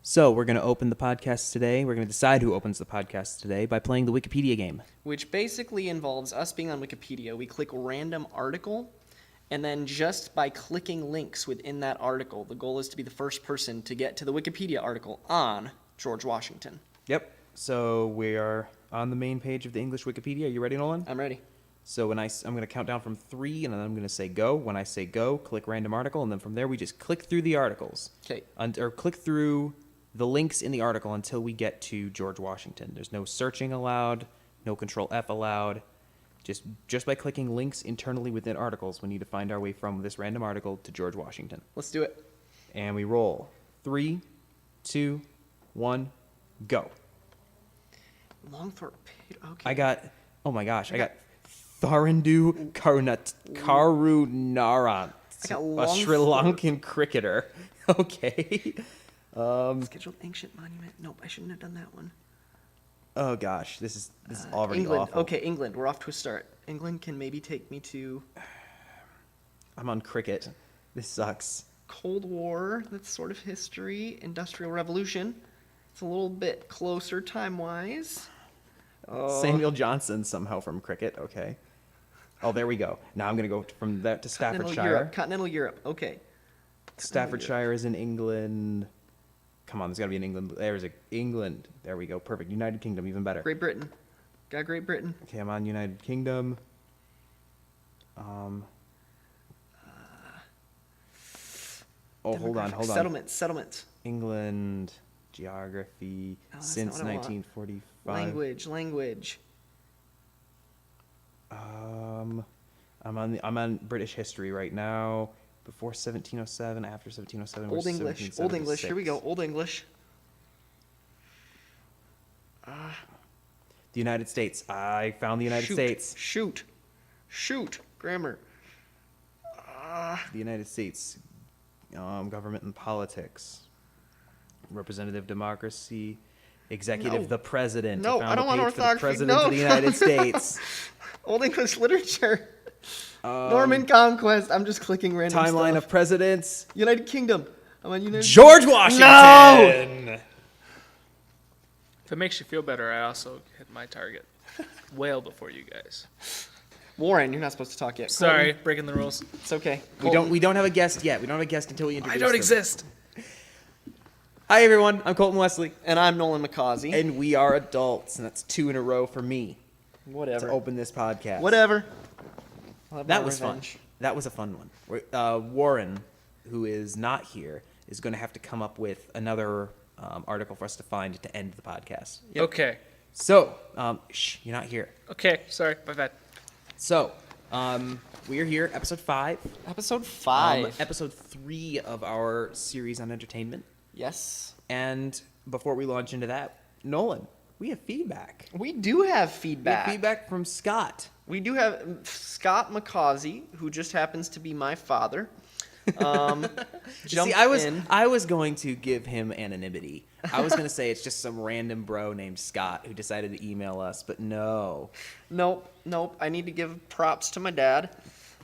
So we're going to open the podcast today. We're going to decide who opens the podcast today by playing the Wikipedia game. Which basically involves us being on Wikipedia. We click random article, and then just by clicking links within that article, the goal is to be the first person to get to the Wikipedia article on George Washington. Yep. So we are on the main page of the English Wikipedia. Are you ready, Nolan? I'm ready. So I'm going to count down from 3, and then I'm going to say go. When I say go, click random article, and then from there we just click through the articles. Okay. Or click through the links in the article until we get to George Washington. There's no searching allowed, no Control F allowed. Just by clicking links internally within articles, we need to find our way from this random article to George Washington. Let's do it. And we roll. 3, 2, 1, go. Longthorpe Pit. Okay. I got Tharindu Karunaran, a Sri Lankan cricketer. Okay. Scheduled ancient monument. Nope, I shouldn't have done that one. Oh gosh, this is already England. awful. Okay, England. We're off to a start. England can maybe take me to I'm on cricket. This sucks. Cold War. That's sort of history. Industrial Revolution. It's a little bit closer time-wise. Samuel Johnson somehow from cricket. Okay. Oh, there we go. Now I'm gonna go from that to Staffordshire. Continental Europe. Okay. Staffordshire is in England. Come on, there's got to be in England. There's England. There we go. Perfect. United Kingdom, even better. Great Britain. Got Great Britain. Okay, I'm on United Kingdom. Hold on. Settlements. England, geography, since 1945. Language. I'm on British history right now. Before 1707, after 1707. Old English. Here we go. Old English. The United States. I found the United States. Shoot. Grammar. The United States. Government and politics. Representative democracy. Executive, the president. No, I don't want orthography. The president of the United States. Old English literature. Norman Conquest. I'm just clicking random timeline stuff. of presidents. United Kingdom. I'm on United. George Washington. No! If it makes you feel better, I also hit my target well before you guys. Warren, you're not supposed to talk yet. Sorry, Colton. breaking the rules. It's okay. We don't have a guest yet. We don't have a guest until we introduce I don't them. exist. Hi everyone. I'm Colton Wesley, And I'm Nolan McCausey. and we are adults, and that's 2 in a row for me Whatever. to open this podcast. Whatever. I'll have That my was revenge. fun. That was a fun one. Warren, who is not here, is going to have to come up with another article for us to find to end the podcast. Yep. Okay. So, you're not here. Okay. Sorry. My bad. So, we are here, episode 5. Episode 5. Episode 3 of our series on entertainment. Yes. And before we launch into that, Nolan, we have feedback. We do have We feedback. have feedback from Scott. We do have Scott McCausey, who just happens to be my father. See, I was going to give him anonymity. I was going to say it's just some random bro named Scott who decided to email us, but no. Nope. I need to give props to my dad.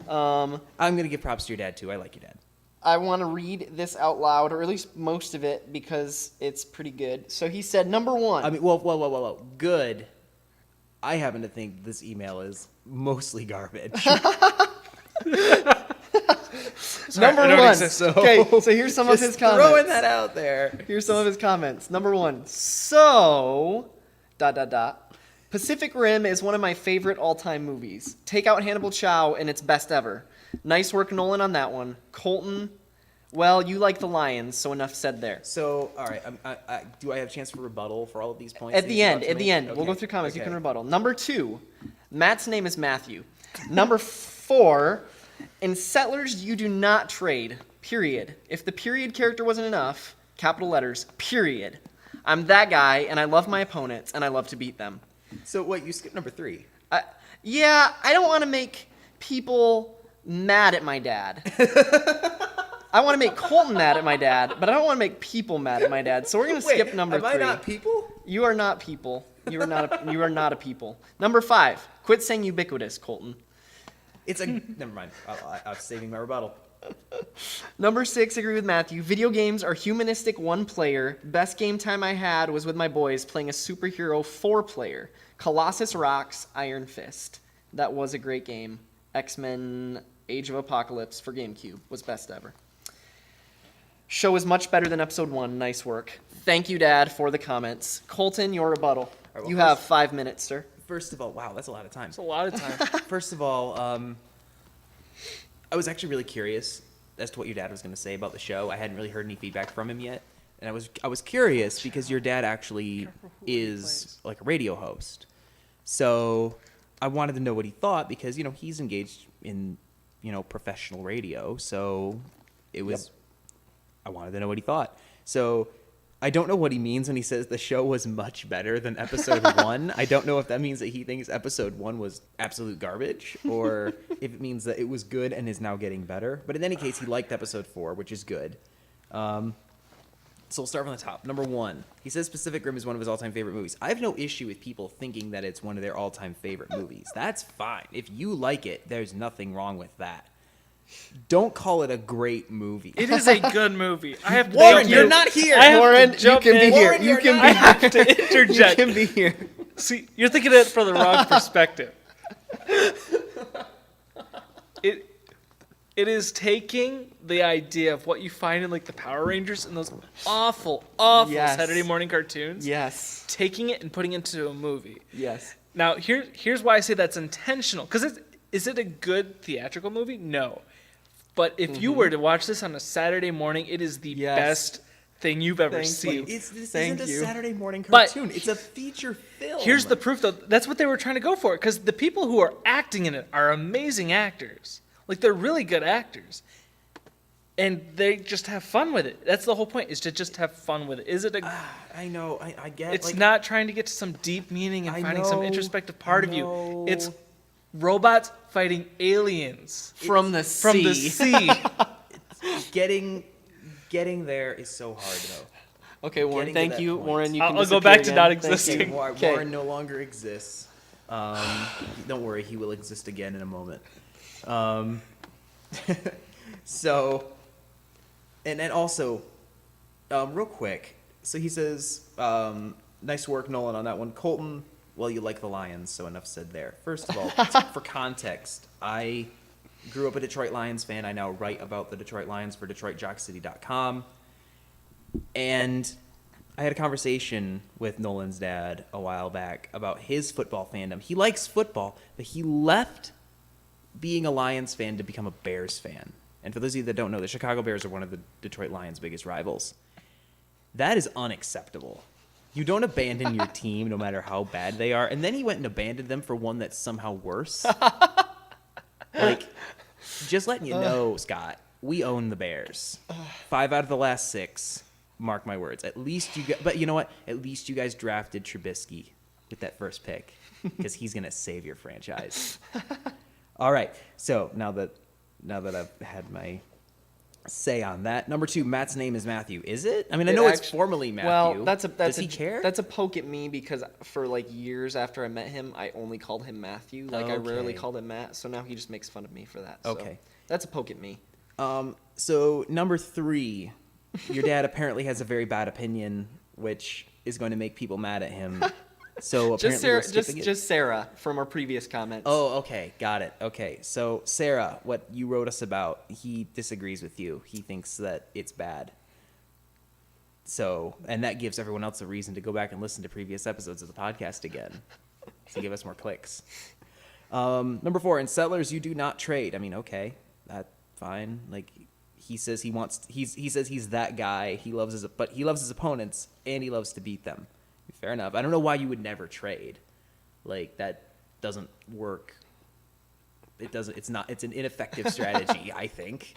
I'm going to give props to your dad, too. I like your dad. I want to read this out loud, or at least most of it, because it's pretty good. So he said, number 1. I mean, whoa. Good. I happen to think this email is mostly garbage. Sorry, Number I don't 1. exist. Okay, so here's some of his comments. Throwing that out there. Here's some of his comments. Number 1. So, ... Pacific Rim is one of my favorite all-time movies. Take out Hannibal Chow and it's best ever. Nice work, Nolan, on that one. Colton, well, you like the Lions, so enough said there. So, all right. Do I have a chance for rebuttal for all of these points? At the end. Okay. We'll go through comments. You Okay. can rebuttal. Number 2, Matt's name is Matthew. Number 4, in Settlers, you do not trade, period. If the period character wasn't enough, capital letters, period. I'm that guy, and I love my opponents, and I love to beat them. So, wait, you skipped number 3. Yeah, I don't want to make people mad at my dad. I want to make Colton mad at my dad, but I don't want to make people mad at my dad. So we're going to skip number 3. Am I not people? You are not people. You are not a people. Number 5. Quit saying ubiquitous, Colton. It's a... Never mind. I'm saving my rebuttal. Number 6, agree with Matthew. Video games are humanistic 1-player. Best game time I had was with my boys playing a superhero 4-player. Colossus Rocks, Iron Fist. That was a great game. X-Men Age of Apocalypse for GameCube was best ever. Show is much better than episode 1. Nice work. Thank you, Dad, for the comments. Colton, your rebuttal. well, You have 5 minutes, sir. First of all, wow, that's a lot of time. It's a lot of time. First of all, I was actually really curious as to what your dad was going to say about the show. I hadn't really heard any feedback from him yet, and I was curious because your dad actually is like a radio host. So I wanted to know what he thought because he's engaged in professional radio. So it was I wanted to know what he thought. So I don't know what he means when he says the show was much better than episode 1. I don't know if that means that he thinks episode 1 was absolute garbage or if it means that it was good and is now getting better. But in any case, he liked episode 4, which is good. So we'll start from the top. Number 1, he says Pacific Rim is one of his all-time favorite movies. I have no issue with people thinking that it's one of their all-time favorite movies. That's fine. If you like it, there's nothing wrong with that. Don't call it a great movie. It is a good movie. I have to Warren, jump you're in. not here. I have Warren, to jump you can in. be here. Warren, You you're can not- be I have to interject. You can be here. See, you're thinking it from the wrong perspective. It is taking the idea of what you find in like the Power Rangers and those awful Yes. Saturday morning cartoons, Yes. taking it and putting it into a movie. Yes. Now, here's why I say that's intentional. Because is it a good theatrical movie? No. But if you were to watch this on a Saturday morning, it is the Yes. best thing you've ever Thank seen. you. This Thank isn't a you. Saturday morning But- cartoon. It's a feature film. Here's the proof, though. That's what they were trying to go for. Because the people who are acting in it are amazing actors. Like, they're really good actors. And they just have fun with it. That's the whole point, is to just have fun with it. Is it a... I know. I get. It's like, not trying to get to some deep meaning and I finding some know, introspective part of you. know. It's robots fighting aliens From the from the sea. getting there is so hard though. Okay, Warren. Getting to Thank that you, point. Warren. You I'll can go disappear back to again. not Thank you. existing. Okay. Warren no longer exists. Don't worry, he will exist again in a moment. So, and then also, real quick. So he says, "Nice work, Nolan, on that one." Colton, well, you like the Lions, so enough said there. First of all, for context, I grew up a Detroit Lions fan. I now write about the Detroit Lions for DetroitJockCity.com. And I had a conversation with Nolan's dad a while back about his football fandom. He likes football, but he left being a Lions fan to become a Bears fan. And for those of you that don't know, the Chicago Bears are one of the Detroit Lions' biggest rivals. That is unacceptable. You don't abandon your team no matter how bad they are. And then he went and abandoned them for one that's somehow worse. Like, just letting you know, Scott, we own the Bears. 5 out of the last 6. Mark my words. At least you guys, but you know what? At least you guys drafted Trubisky with that first pick because he's going to save your franchise. All right. So now that I've had my say on that, number 2, Matt's name is Matthew. Is it? I mean, I know it's formally Matthew. Well, that's Does a he care? That's a poke at me because for like years after I met him, I only called him Matthew. Like I rarely Okay. called him Matt. So now he just makes fun of me for that. So Okay. that's a poke at me. So number 3, your dad apparently has a very bad opinion, which is going to make people mad at him. So apparently Just Sarah, we're skipping it. just Sarah from our previous comments. Oh, okay. Got it. Okay. So, Sarah, what you wrote us about, he disagrees with you. He thinks that it's bad. So, and that gives everyone else a reason to go back and listen to previous episodes of the podcast again to give us more clicks. Number 4, in Settlers, you do not trade. I mean, okay. That's fine. Like, he says he says he's that guy. But he loves his opponents and he loves to beat them. Fair enough. I don't know why you would never trade. Like, that doesn't work. It's an ineffective strategy, I think.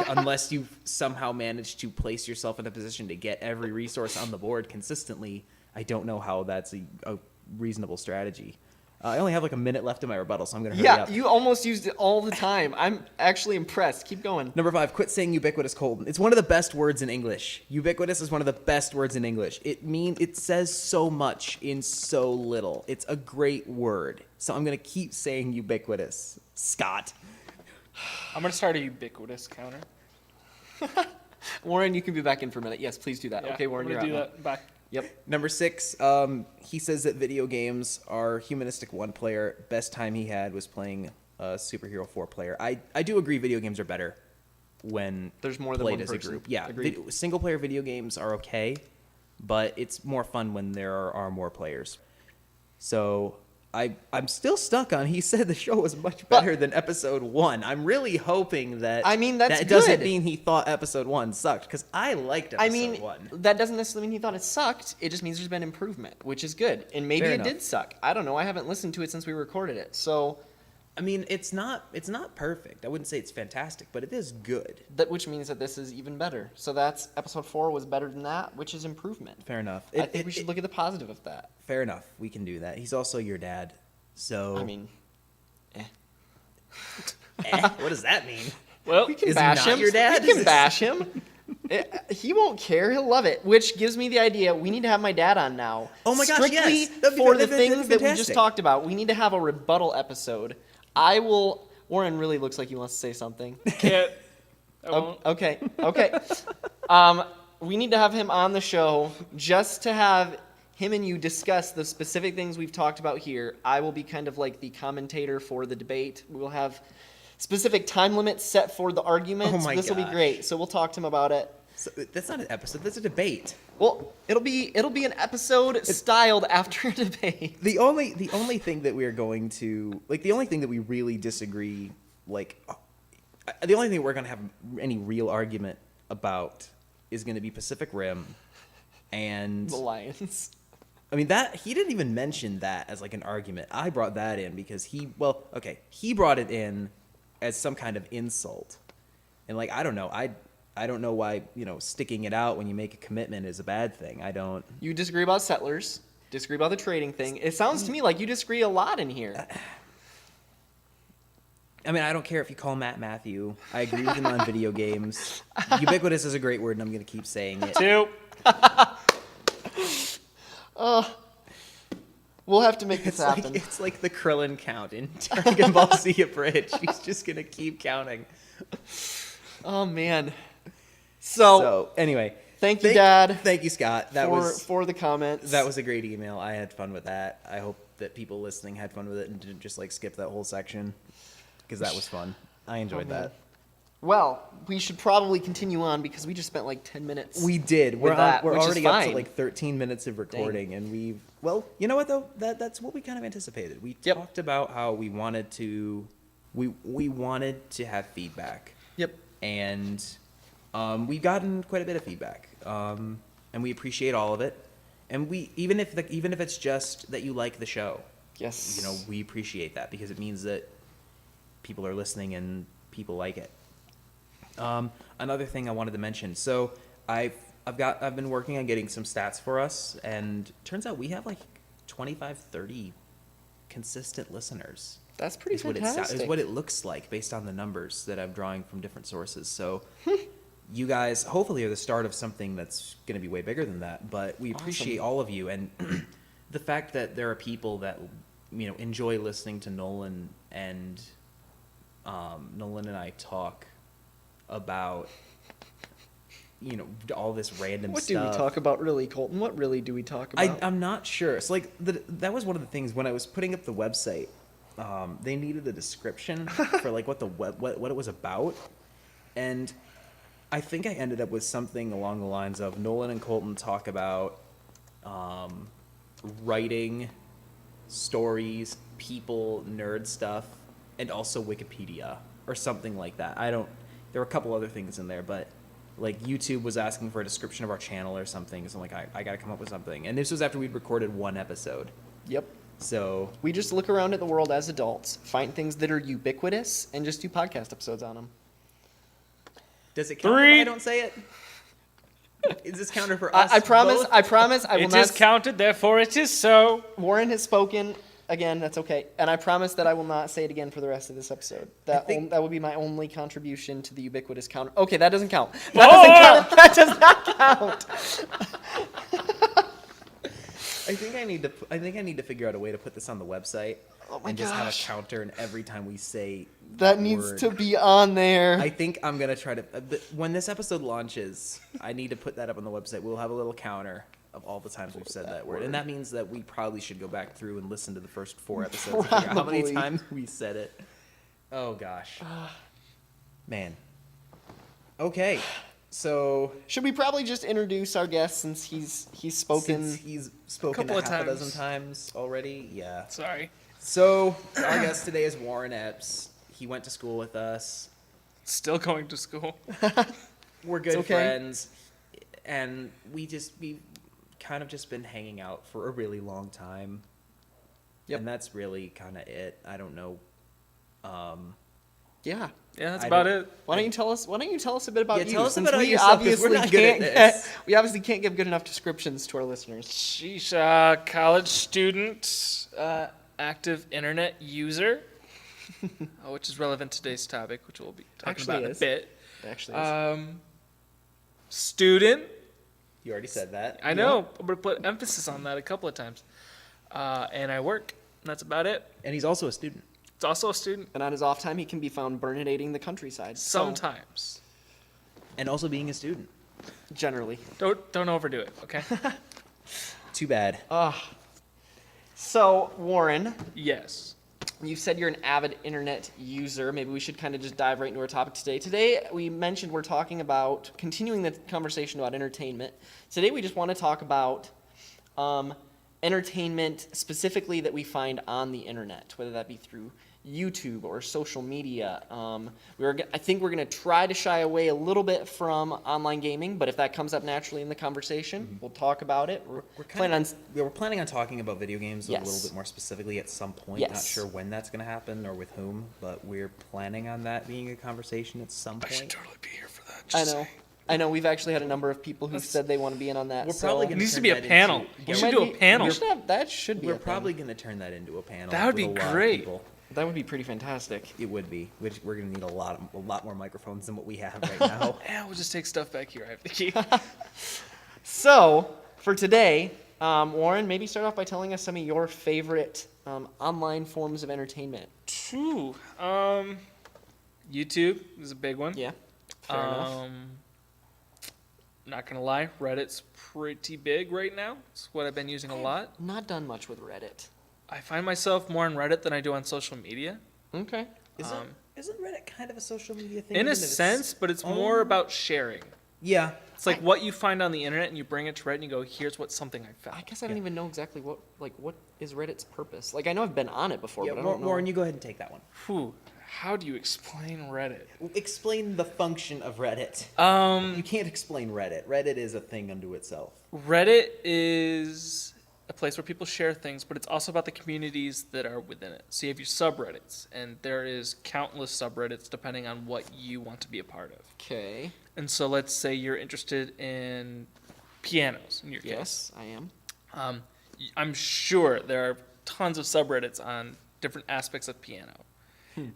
Unless you somehow manage to place yourself in a position to get every resource on the board consistently, I don't know how that's a reasonable strategy. I only have like a minute left in my rebuttal, so I'm going to hurry up. Yeah, you almost used it all the time. I'm actually impressed. Keep going. Number 5, quit saying ubiquitous, Colton. It's one of the best words in English. Ubiquitous is one of the best words in English. It says so much in so little. It's a great word. So I'm going to keep saying ubiquitous. Scott. I'm going to start a ubiquitous counter. Warren, you can be back in for a minute. Yes, please do that. Yeah, Okay, Warren, I'm you're gonna out do now. that. Bye. Yep. Number 6, he says that video games are humanistic one player. Best time he had was playing a superhero 4 player. I do agree video games are better when There's more than played one as person. a group. Yeah, Agreed. single player video games are okay, but it's more fun when there are more players. So I'm still stuck on he said the show was much better than episode 1. I'm really hoping that I mean, that's that doesn't good. mean he thought episode 1 sucked, because I liked episode I mean, 1. that doesn't necessarily mean he thought it sucked. It just means there's been improvement, which is good. And maybe Fair it enough. did suck. I don't know. I haven't listened to it since we recorded it. So I mean, it's not perfect. I wouldn't say it's fantastic, but it is good. which means that this is even better. So that's episode 4 was better than that, which is improvement. Fair enough. I think we should look at the positive of that. Fair enough. We can do that. He's also your dad. So I mean, what does that mean? Well, we can Is he bash not him. your dad? We can bash him. He won't care. He'll love it. Which gives me the idea we need to have my dad on now. Oh my gosh, Strictly yes. That'd be for good. the That'd be things that we just fantastic. talked about. We need to have a rebuttal episode. I will. Warren really looks like he wants to say something. can't. I Oh, won't. okay. Okay. We need to have him on the show just to have him and you discuss the specific things we've talked about here. I will be kind of like the commentator for the debate. We will have specific time limits set for the arguments. Oh my This will be gosh. great. So we'll talk to him about it. So, that's not an episode. That's a debate. Well, it'll be an episode styled after a debate. The only thing that we are going to the only thing that we really disagree the only thing we're going to have any real argument about is going to be Pacific Rim, and The Lions. I mean that he didn't even mention that as like an argument. I brought that in because he brought it in as some kind of insult, and like I don't know why sticking it out when you make a commitment is a bad thing. I don't. You disagree about settlers. Disagree about the trading thing. It sounds to me like you disagree a lot in here. I mean, I don't care if you call Matt Matthew. I agree with him on video games. Ubiquitous is a great word, and I'm going to keep saying it. 2. We'll have to make this happen. It's like the Krillin count in Dragon Ball Z Abridged. He's just going to keep counting. Oh man. So anyway. thank you, Dad. Thank you, Scott. For the comments. That was a great email. I had fun with that. I hope that people listening had fun with it and didn't just skip that whole section, because that was fun. I enjoyed man. that. Well, we should probably continue on because we just spent like 10 minutes. We did. with that, We're which is already up to fine. 13 minutes of recording, and we've. Well, you know what though? That's what we kind of anticipated. We Yep. talked about how we wanted to. We wanted to have feedback, Yep. and we've gotten quite a bit of feedback, and we appreciate all of it. And we even if it's just that you like the show, Yes. we appreciate that because it means that people are listening and people like it. Another thing I wanted to mention. So I've been working on getting some stats for us, and turns out we have 25, 30 consistent listeners. That's pretty Is what fantastic. it looks like based on the numbers that I'm drawing from different sources. So you guys hopefully are the start of something that's going to be way bigger than that. But we appreciate all of you, and the fact that there are people that enjoy listening to Nolan and I talk about all this random What stuff. do we talk about really, Colton? What really do we talk about? I'm not sure. It's that was one of the things when I was putting up the website. They needed a description for what it was about, and I think I ended up with something along the lines of Nolan and Colton talk about writing, stories, people, nerd stuff, and also Wikipedia or something like that. There were a couple other things in there, but YouTube was asking for a description of our channel or something, so I'm like, I gotta come up with something. And this was after we'd recorded one episode. Yep. So We just look around at the world as adults, find things that are ubiquitous, and just do podcast episodes on them. does it count 3. if I don't say it? Is this counter for us? I promise. both? I promise. I will It not. is counted, therefore it is so. Warren has spoken again. That's okay, and I promise that I will not say it again for the rest of this episode. That will be my only contribution to the ubiquitous counter. Okay, that doesn't count. That doesn't count. That does not count. I I think I need to figure out a way to put this on the website Oh my and just have a gosh. counter, and every time we say That needs word. to be on there. I think I'm gonna try to. When this episode launches, I need to put that up on the website. We'll have a little counter of all the times we've said that word, and that means that we probably should go back through and listen to the first 4 episodes and figure out how many Probably. times we said it. Oh gosh, man. Okay, so Should we probably just introduce our guest since he's spoken? since he's spoken Couple a of half a times. dozen times already, yeah. Sorry. So our guest today is Warren Epps. He went to school with us. Still going to school. We're good okay. friends, and we kind of just been hanging out for a really long time. Yep. And that's really kind of it. I don't know. Yeah. Yeah, that's I about don't- it. Why don't you tell us a bit about Yeah, you? tell us since about we yourself, 'cause we're obviously not good at can't this. we obviously can't give good enough descriptions to our listeners. Sheesh, college student, active internet user, which is relevant to today's topic, which we'll be talking Actually about in a is. bit. It actually is. Student. You already said that. I know. I'm going to put emphasis on that a couple of times. And I work. And that's about it. And he's also a student. It's also a student. And on his off time, he can be found burninating the countryside. So, Sometimes. And also being a student. generally. Don't overdo it, okay? Too bad. So, Warren, Yes. you said you're an avid internet user. Maybe we should kind of just dive right into our topic today. Today, we mentioned we're talking about continuing the conversation about entertainment. Today, we just want to talk about entertainment specifically that we find on the internet, whether that be through YouTube or social media. I think we're going to try to shy away a little bit from online gaming, but if that comes up naturally in the conversation, we'll talk about it. We're planning on. We're planning on talking about video games a Yes. little bit more specifically at some point. Not Yes. sure when that's going to happen or with whom, but we're planning on that being a conversation at some point. totally be here for that. I know. We've actually had a number of people who said they want to be in on that. We're so probably It gonna needs to turn be a that panel. into- We Yeah, should might do a be- panel. that should be. We're a thing. probably going to turn that into a panel. That would with be a lot of great. people. That would be pretty fantastic. It would be. We're going to need a lot more microphones than what we have right now. Yeah, we'll just take stuff back here. I have the key. So, for today, Warren, maybe start off by telling us some of your favorite online forms of entertainment. True. YouTube is a big one. Yeah, fair enough. Not gonna lie, Reddit's pretty big right now. It's what I've been using a lot. Not done much with Reddit. I find myself more on Reddit than I do on social media. Okay. Isn't Reddit kind of a social media thing? In a Isn't it? sense, but it's more about sharing. Yeah. It's like what you find on the internet and you bring it to Reddit and you go, here's what something I I found. guess I don't even know exactly what is Reddit's purpose. Like I know I've been on it before, Yeah, but I don't know. Warren, you go ahead and take that one. Whew, how do you explain Reddit? Explain the function of Reddit. You can't explain Reddit. Reddit is a thing unto itself. Reddit is a place where people share things, but it's also about the communities that are within it. So you have your subreddits, and there is countless subreddits depending on what you want to be a part of. Okay. And so let's say you're interested in pianos, in your case. Yes, I am. I'm sure there are tons of subreddits on different aspects of piano.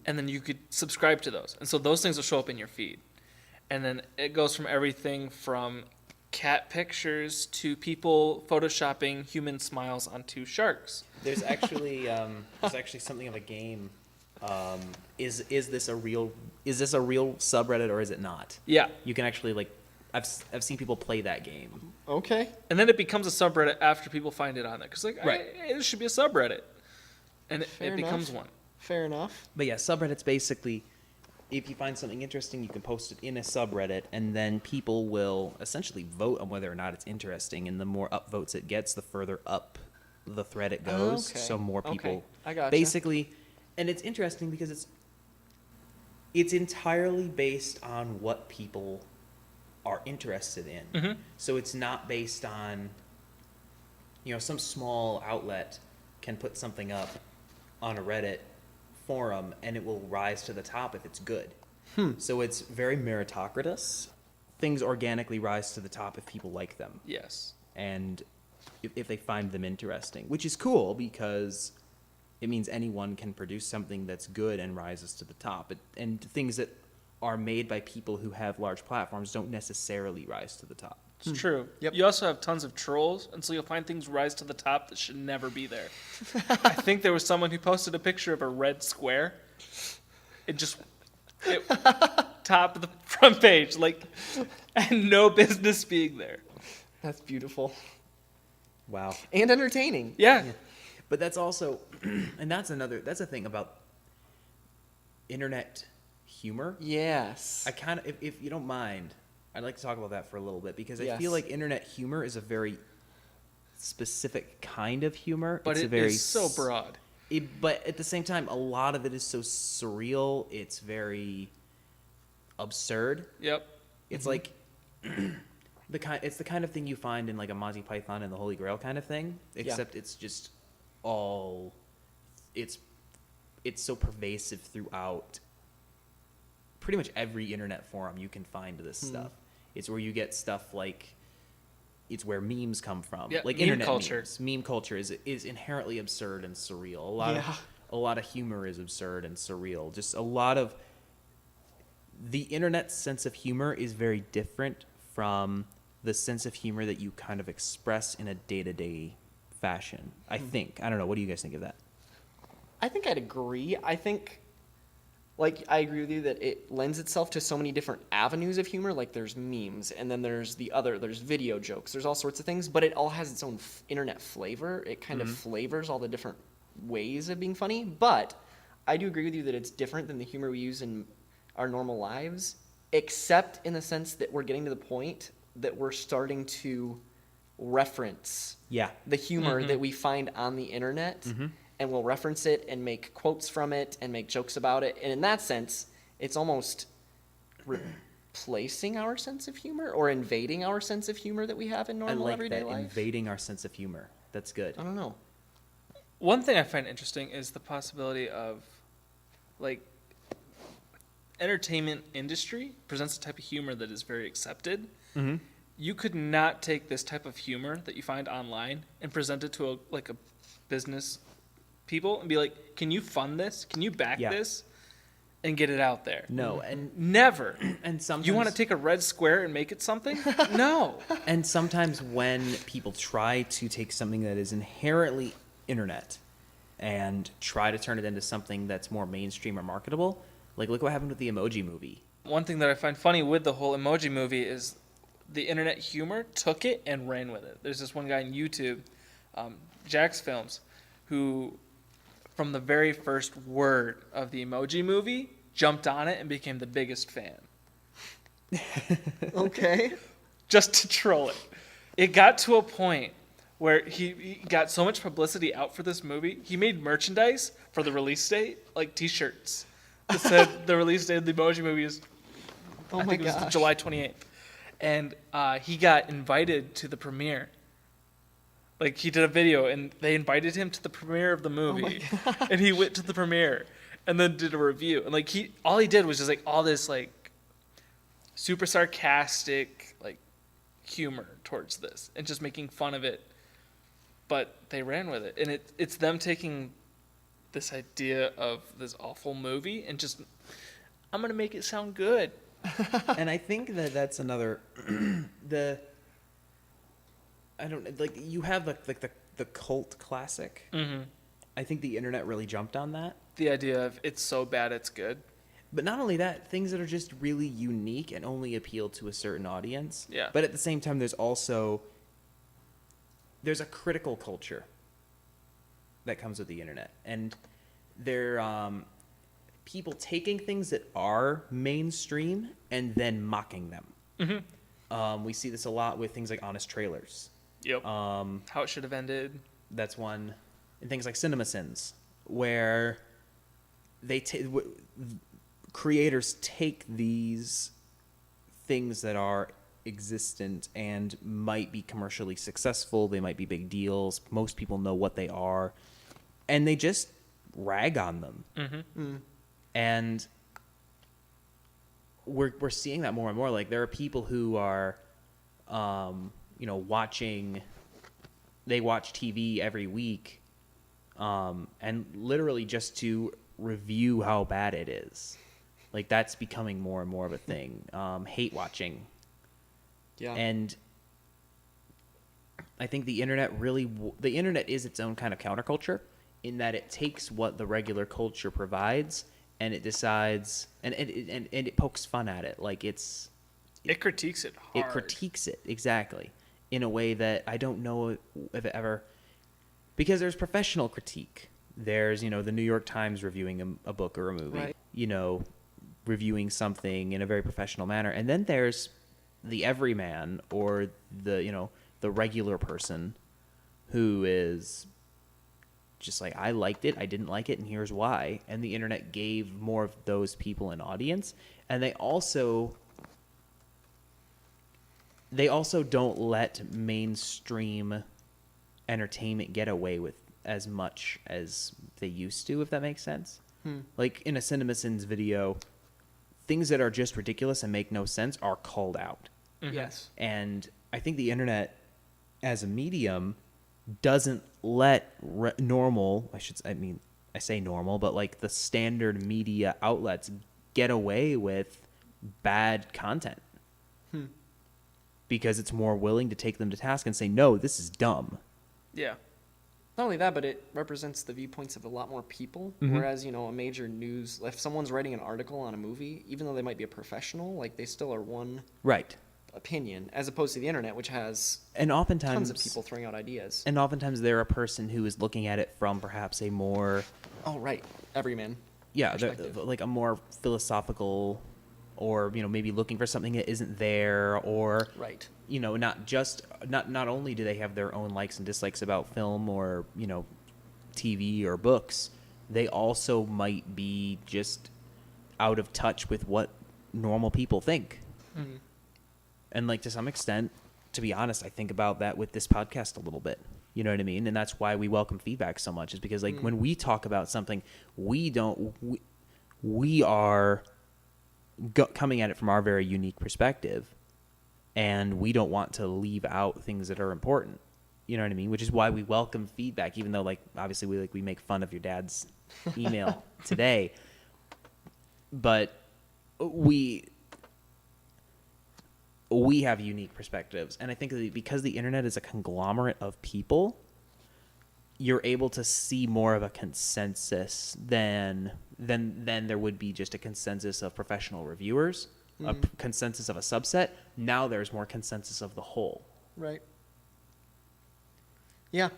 And then you could subscribe to those. And so those things will show up in your feed. And then it goes from everything from cat pictures to people photoshopping human smiles onto sharks. There's actually something of a game. Is this a real subreddit or is it not? Yeah. You can actually I've seen people play that game. Okay. And then it becomes a subreddit after people find it on there. Because, Right. hey, this should be a subreddit. And Fair it becomes enough. one. Fair enough. But yeah, subreddits basically, if you find something interesting, you can post it in a subreddit, and then people will essentially vote on whether or not it's interesting. And the more upvotes it gets, the further up the thread it goes. Okay. So more people Okay. I gotcha. basically, and it's interesting because it's entirely based on what people are interested in. Mhm. So it's not based on, some small outlet can put something up on a Reddit forum and it will rise to the top if it's good. So it's very meritocratic. Things organically rise to the top if people like them Yes. and if they find them interesting, which is cool because it means anyone can produce something that's good and rises to the top. And things that are made by people who have large platforms don't necessarily rise to the top. It's true. Yep. You also have tons of trolls, and so you'll find things rise to the top that should never be there. I think there was someone who posted a picture of a red square. It top of the front page, like, and no business being there. That's beautiful Wow. and entertaining. Yeah. But that's also, and that's a thing about internet humor. Yes. I kind of, if you don't mind, I'd like to talk about that for a little bit because I Yes. feel like internet humor is a very specific kind of humor. But it's it is so broad. But at the same time, a lot of it is so surreal. It's very absurd. Yep. It's like it's the kind of thing you find in like a Monty Python and the Holy Grail kind of thing, except it's just all it's so pervasive throughout pretty much every internet forum you can find this stuff. It's where you get stuff like it's where memes come from. Yeah, like meme internet culture. memes. Meme culture is inherently absurd and surreal. A lot of humor is absurd and surreal. Just a lot of the internet's sense of humor is very different from the sense of humor that you kind of express in a day-to-day fashion. I think. I don't know. What do you guys think of that? I think I'd agree. I think, like, I agree with you that it lends itself to so many different avenues of humor. Like, there's memes, and then there's there's video jokes. There's all sorts of things, but it all has its own internet flavor. It kind of flavors all the different ways of being funny. But I do agree with you that it's different than the humor we use in our normal lives, except in the sense that we're getting to the point that we're starting to reference Yeah. the humor that we find on the internet, and we'll reference it and make quotes from it and make jokes about it. And in that sense, it's almost replacing our sense of humor or invading our sense of humor that we have in I normal like everyday that. life. Invading our sense of humor. That's good. I don't know. One thing I find interesting is the possibility of, like, entertainment industry presents a type of humor that is very accepted. Mm-hmm. You could not take this type of humor that you find online and present it to a business people and be like, can you fund this? Can you back Yeah. this? And get it out there. No, and Never. sometimes You want to take a red square and make it something? No. And sometimes when people try to take something that is inherently internet and try to turn it into something that's more mainstream or marketable, like look what happened with the Emoji Movie. One thing that I find funny with the whole Emoji Movie is the internet humor took it and ran with it. There's this one guy on YouTube, Jack's Films, who from the very first word of the Emoji Movie jumped on it and became the biggest fan. Okay. Just to troll it. It got to a point where he got so much publicity out for this movie, he made merchandise for the release date, like T-shirts. That said the release date of the Emoji Movie is, Oh I my think it was gosh. July 28th. And he got invited to the premiere. Like, he did a video, and they invited him to the premiere of the movie. And he went to the premiere and then did a review. And, like, all he did was just, like, all this, like, super sarcastic, like, humor towards this and just making fun of it. But they ran with it. And it's them taking this idea of this awful movie and just, I'm going to make it sound good. And I think that's another I don't like you have the cult classic. Mm-hmm. I think the internet really jumped on that. The idea of it's so bad it's good. But not only that, things that are just really unique and only appeal to a certain audience. Yeah. But at the same time, there's a critical culture that comes with the internet, and there people taking things that are mainstream and then mocking them. Mm-hmm. We see this a lot with things like honest trailers. Yep. How it should have ended. That's one. And things like CinemaSins, where they creators take these things that are existent and might be commercially successful, they might be big deals, most people know what they are, and they just rag on them. Mm-hmm. And we're seeing that more and more. Like, there are people who are watching TV every week, and literally just to review how bad it is. Like, that's becoming more and more of a thing. Hate watching. Yeah. And I think the internet is its own kind of counterculture in that it takes what the regular culture provides and it decides and it pokes fun at it. Like It critiques it hard. it critiques it exactly in a way that I don't know if it ever, because there's professional critique. There's, the New York Times reviewing a book or a movie, Right. Reviewing something in a very professional manner. And then there's the everyman or the regular person who is just like, I liked it, I didn't like it, and here's why. And the internet gave more of those people an audience. And they also don't let mainstream entertainment get away with as much as they used to, if that makes sense. Like in a CinemaSins video, things that are just ridiculous and make no sense are called out. Yes. And I think the internet as a medium doesn't let normal, I say normal, but like the standard media outlets get away with bad content. Because it's more willing to take them to task and say, no, this is dumb. Yeah. Not only that, but it represents the viewpoints of a lot more people. Whereas, a major news, if someone's writing an article on a movie, even though they might be a professional, like they still are one Right. opinion, as opposed to the internet, which has And oftentimes tons of people throwing out ideas. And oftentimes they're a person who is looking at it from perhaps a more, Oh, right. Everyman. they're like a more philosophical, or maybe looking for something that isn't there, or Right. not only do they have their own likes and dislikes about film or TV or books, they also might be just out of touch with what normal people think. And like to some extent, to be honest, I think about that with this podcast a little bit. You know what I mean? And that's why we welcome feedback so much, is because like when we talk about something, we are coming at it from our very unique perspective, and we don't want to leave out things that are important. You know what I mean? Which is why we welcome feedback, even though like obviously we make fun of your dad's email today, but we have unique perspectives. And I think that because the internet is a conglomerate of people, you're able to see more of a consensus than there would be just a consensus of professional reviewers, a consensus of a subset. Now there's more consensus of the whole. Right. Yeah.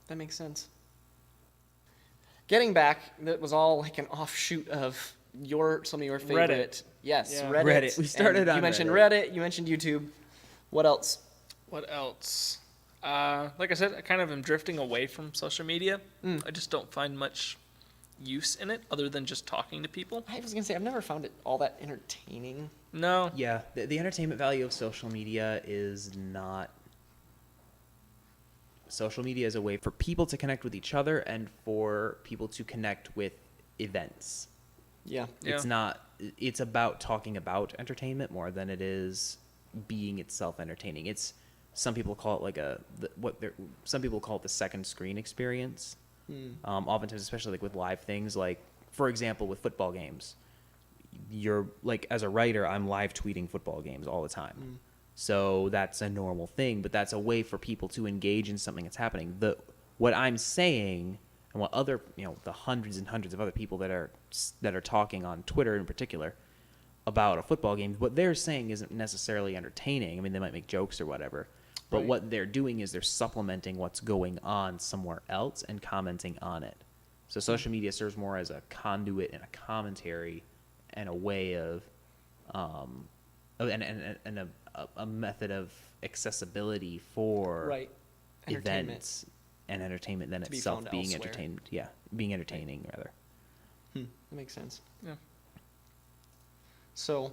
That makes sense. Getting back, that was all like an offshoot of some of your favorite. Reddit. Yes, Yeah. Reddit. We started And on you mentioned Reddit. Reddit. You mentioned YouTube. What else? What else? Like I said, I kind of am drifting away from social media. I just don't find much use in it other than just talking to people. I was gonna say I've never found it all that entertaining. No. Yeah, the entertainment value of social media is not. Social media is a way for people to connect with each other and for people to connect with events. Yeah. Yeah. It's about talking about entertainment more than it is being itself entertaining. Some people call it some people call it the second screen experience. Oftentimes, especially like with live things, like for example with football games, you're like, as a writer, I'm live tweeting football games all the time. So that's a normal thing, but that's a way for people to engage in something that's happening. What I'm saying, and what other, the hundreds and hundreds of other people that are talking on Twitter in particular about a football game, what they're saying isn't necessarily entertaining. I mean, they might make jokes or whatever, but Right. what they're doing is they're supplementing what's going on somewhere else and commenting on it. So social media serves more as a conduit and a commentary and a way of, and a method of accessibility for Right. Entertainment. events and entertainment than To be itself found being elsewhere. entertained. Yeah, being entertaining rather. That makes sense. Yeah. So,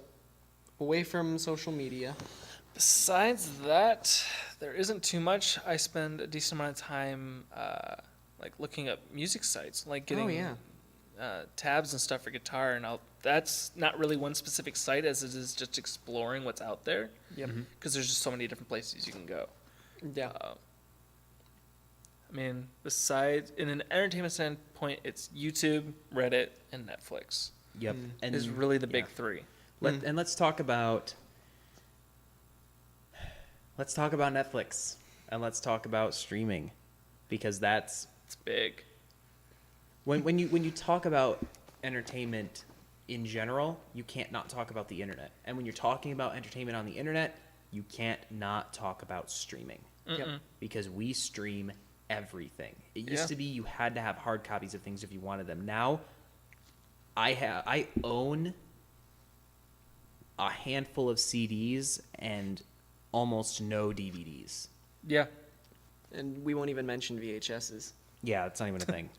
away from social media. Besides that, there isn't too much. I spend a decent amount of time like looking up music sites, like getting tabs and stuff for guitar, and that's not really one specific site as it is just exploring what's out there. Yep. Because there's just so many different places you can go. Yeah. I mean, besides, in an entertainment standpoint, it's YouTube, Reddit, and Netflix. Yep. And Is really the big yeah. three. Let's talk about Netflix. and let's talk about streaming, because that's It's big. when you talk about entertainment in general, you can't not talk about the internet. And when you're talking about entertainment on the internet, you can't not talk about streaming. Mm-mm. Because we stream everything. It used Yeah. to be you had to have hard copies of things if you wanted them. Now I own a handful of CDs and almost no DVDs. Yeah. And we won't even mention VHSs. Yeah, it's not even a thing.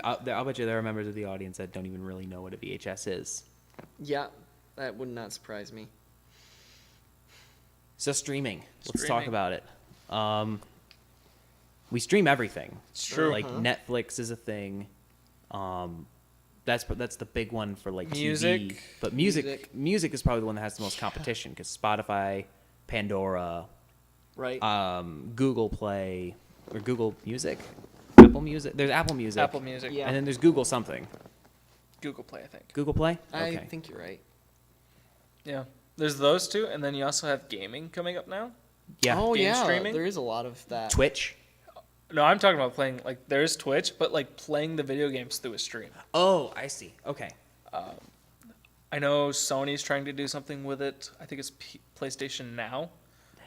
I'll bet you there are members of the audience that don't even really know what a VHS is. Yeah, that would not surprise me. So streaming. Let's talk Streaming. about it. We stream everything. It's true. Like Netflix is a thing. That's the big one for like TV. Music. But music is probably the one that has the most competition because Spotify, Pandora, Right? Google Play or Google Music, Apple Music. There's Apple Music. Apple Music. Yeah. And then there's Google something. Google Play, I think. Google Play. I think you're right. Yeah. There's those two, and then you also have gaming coming up now. Yeah. Oh, Game yeah. streaming? There is a lot of that. Twitch. No, I'm talking about playing, like, there's Twitch, but, like, playing the video games through a stream. Oh, I see. Okay. I know Sony's trying to do something with it. I think it's PlayStation Now,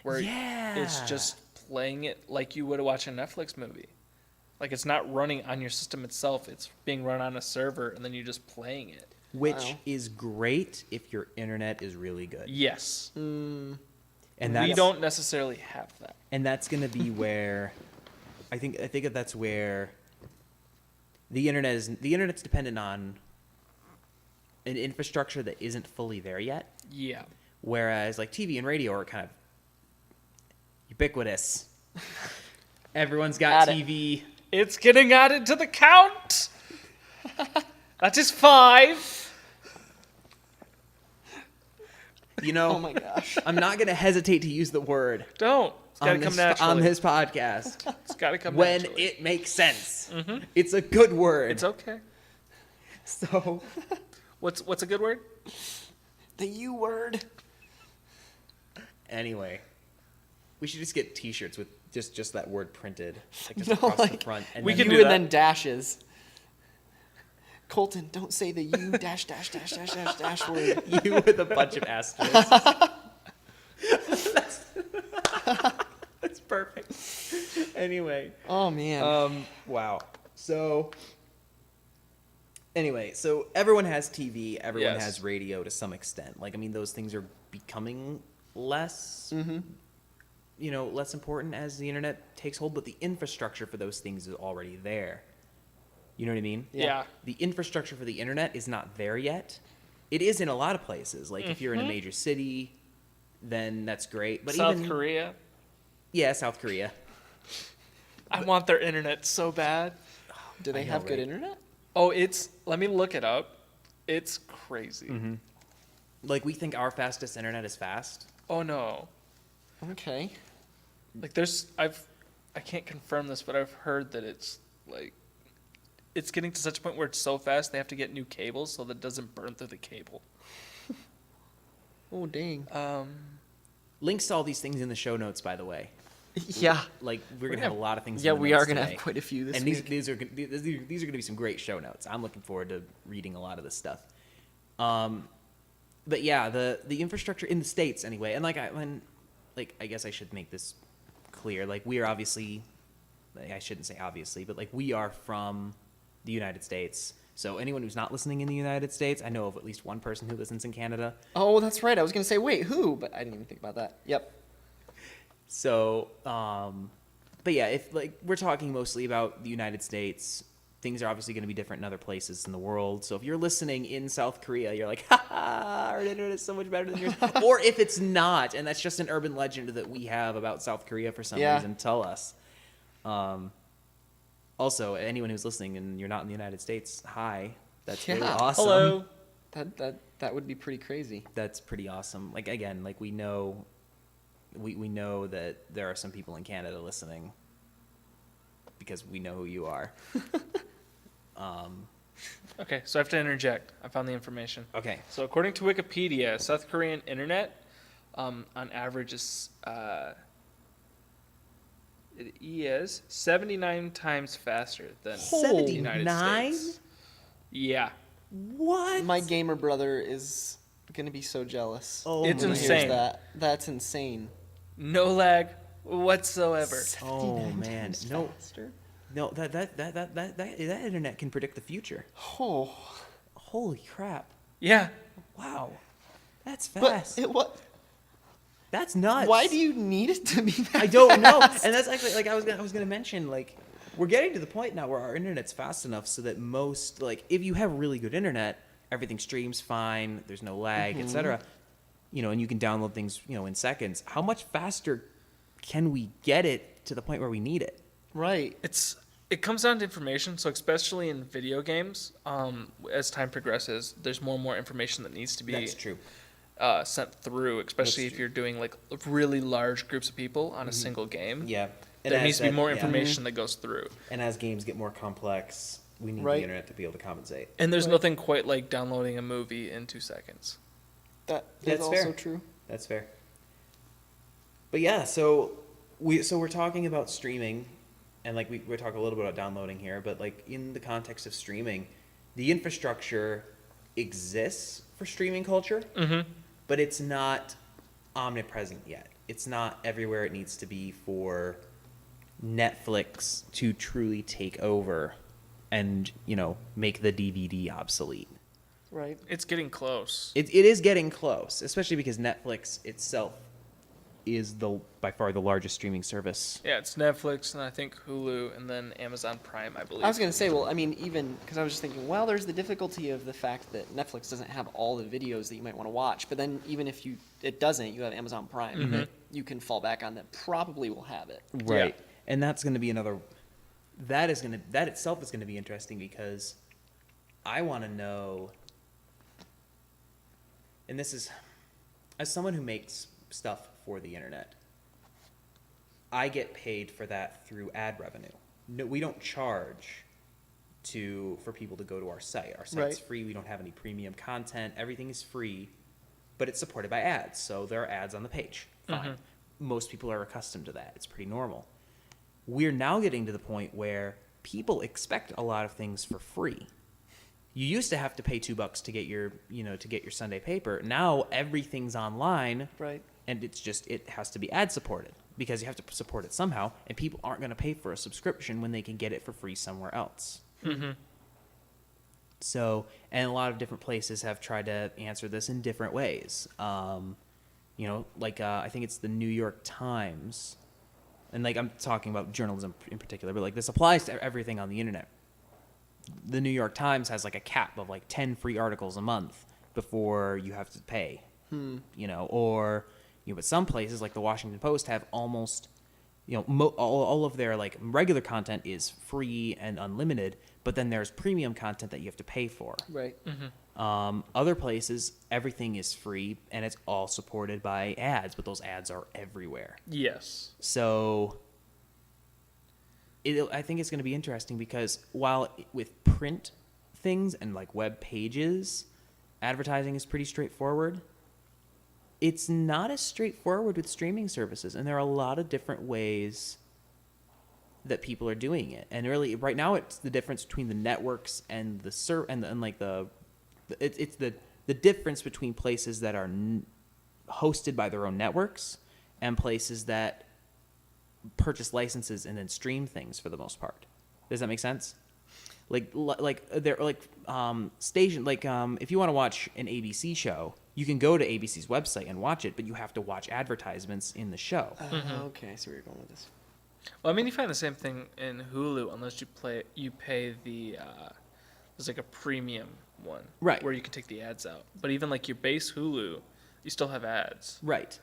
where it's Yeah. just playing it like you would watch a Netflix movie. Like, it's not running on your system itself. It's being run on a server, and then you're just playing it. Which Wow. is great if your internet is really good. Yes. And We that's, don't necessarily have that. And that's going to be where I think that's where the internet's dependent on an infrastructure that isn't fully there yet. Yeah. Whereas like TV and radio are kind of ubiquitous. Everyone's got Add it. TV. It's getting added to the count. That is 5. You know, Oh my gosh. I'm not going to hesitate to use the word Don't. It's got to on come this, naturally. on this podcast It's got to come when naturally. it makes sense. It's a good word. It's okay. So What's a good word? The U word. anyway, we should just get T-shirts with just that word printed, like just No, across the like, front. And we then could U do and that. then dashes. Colton, don't say the U dash dash dash dash dash dash word. you with a bunch of asterisks. That's perfect. Anyway, Oh man. wow. So anyway, so everyone has TV, everyone Yes. has radio to some extent. Like, I mean, those things are becoming less, less important as the internet takes hold, but the infrastructure for those things is already there. You know what I mean? Yeah. The infrastructure for the internet is not there yet. It is in a lot of places. Like, if you're in a major city, then that's great. But South even, Korea. Yeah, South Korea. I want their internet so bad. Do they I know, have good right? internet? Oh, let me look it up. It's crazy. Like, we think our fastest internet is fast. Oh no. Okay. Like I can't confirm this, but I've heard that it's like it's getting to such a point where it's so fast they have to get new cables so that it doesn't burn through the cable. Oh dang. Links to all these things in the show notes, by the way. Yeah. Like, we're going to have a lot of things Yeah, in the we notes are gonna today. have quite a few this and week. these are going to be some great show notes. I'm looking forward to reading a lot of this stuff. But yeah, the infrastructure in the States anyway. And I guess I should make this clear. Like, we are obviously, I shouldn't say obviously, but like, we are from the United States. So anyone who's not listening in the United States, I know of at least one person who listens in Canada. Oh, that's right. I was gonna say, wait, who? But I didn't even think about that. Yep. So, but yeah, if like we're talking mostly about the United States, things are obviously going to be different in other places in the world. So if you're listening in South Korea, you're like, ha ha, our internet is so much better than yours. Or if it's not, and that's just an urban legend that we have about South Korea for some reason, tell us. Also, anyone who's listening and you're not in the United States, hi. That's really Yeah. awesome. Hello. That would be pretty crazy. That's pretty awesome. Like, again, like we know that there are some people in Canada listening because we know who you are. Okay, so I have to interject. I found the information. Okay. So according to Wikipedia, South Korean internet on average is It is 79 times faster than Holy the United 79? States. Yeah. What? My gamer brother is gonna be so jealous. Oh, It's when he hears insane. that. That's insane. No lag whatsoever. Oh 79 man, times no, faster? no, that internet can predict the future. Oh, Holy crap! Yeah. Wow, that's but fast. what? That's nuts. Why do you need it to be that I don't know. fast? And that's actually like I was gonna mention, like, we're getting to the point now where our internet's fast enough so that most, like, if you have really good internet, everything streams fine, there's no lag, etc. You know, and you can download things, you know, in seconds. How much faster can we get it to the point where we need it? Right. It comes down to information. So especially in video games, as time progresses, there's more and more information that needs to be That's true. sent through. Especially That's if you're doing like really large groups of people on a single game. Yeah. There needs to be more yeah. information that goes through. And as games get more complex, we need Right. the internet to be able to compensate. And there's Right. nothing quite like downloading a movie in 2 seconds. That is That's also fair. true. That's fair. But yeah, so we're talking about streaming, and like we're talking a little bit about downloading here, but like in the context of streaming, the infrastructure exists for streaming culture, but it's not omnipresent yet. It's not everywhere it needs to be for Netflix to truly take over and, you know, make the DVD obsolete. Right. It's getting close. It is getting close, especially because Netflix itself is by far the largest streaming service. Yeah, it's Netflix and I think Hulu and then Amazon Prime, I believe. I was going to say, well, I mean, even because I was just thinking, well, there's the difficulty of the fact that Netflix doesn't have all the videos that you might want to watch. But then even if it doesn't, you have Amazon Prime that you can fall back on that probably will have it. Right. And that's going to be another that itself is going to be interesting because I want to know, and this is as someone who makes stuff for the internet, I get paid for that through ad revenue. No, we don't charge for people to go to our site. Our site's Right. free. We don't have any premium content. Everything is free, but it's supported by ads. So there are ads on the page. Fine. Most people are accustomed to that. It's pretty normal. We're now getting to the point where people expect a lot of things for free. You used to have to pay $2 to get your Sunday paper. Now everything's online. Right. And it has to be ad supported because you have to support it somehow, and people aren't going to pay for a subscription when they can get it for free somewhere else. So, and a lot of different places have tried to answer this in different ways. You know, like I think it's the New York Times, and like I'm talking about journalism in particular, but like this applies to everything on the internet. The New York Times has like a cap of like 10 free articles a month before you have to pay. You know, or but some places like the Washington Post have almost, all of their like regular content is free and unlimited, but then there's premium content that you have to pay for. Right. Other places, everything is free and it's all supported by ads, but those ads are everywhere. Yes. So I think it's going to be interesting because while with print things and like web pages, advertising is pretty straightforward. It's not as straightforward with streaming services, and there are a lot of different ways that people are doing it. And really, right now, it's the difference between the networks and the it's the difference between places that are hosted by their own networks and places that purchase licenses and then stream things for the most part. Does that make sense? Station if you want to watch an ABC show, you can go to ABC's website and watch it, but you have to watch advertisements in the show. Okay, I see where you're going with this. Well, I mean, you find the same thing in Hulu unless you pay the there's like a premium one, Right. where you can take the ads out. But even like your base Hulu, you still have ads. Right.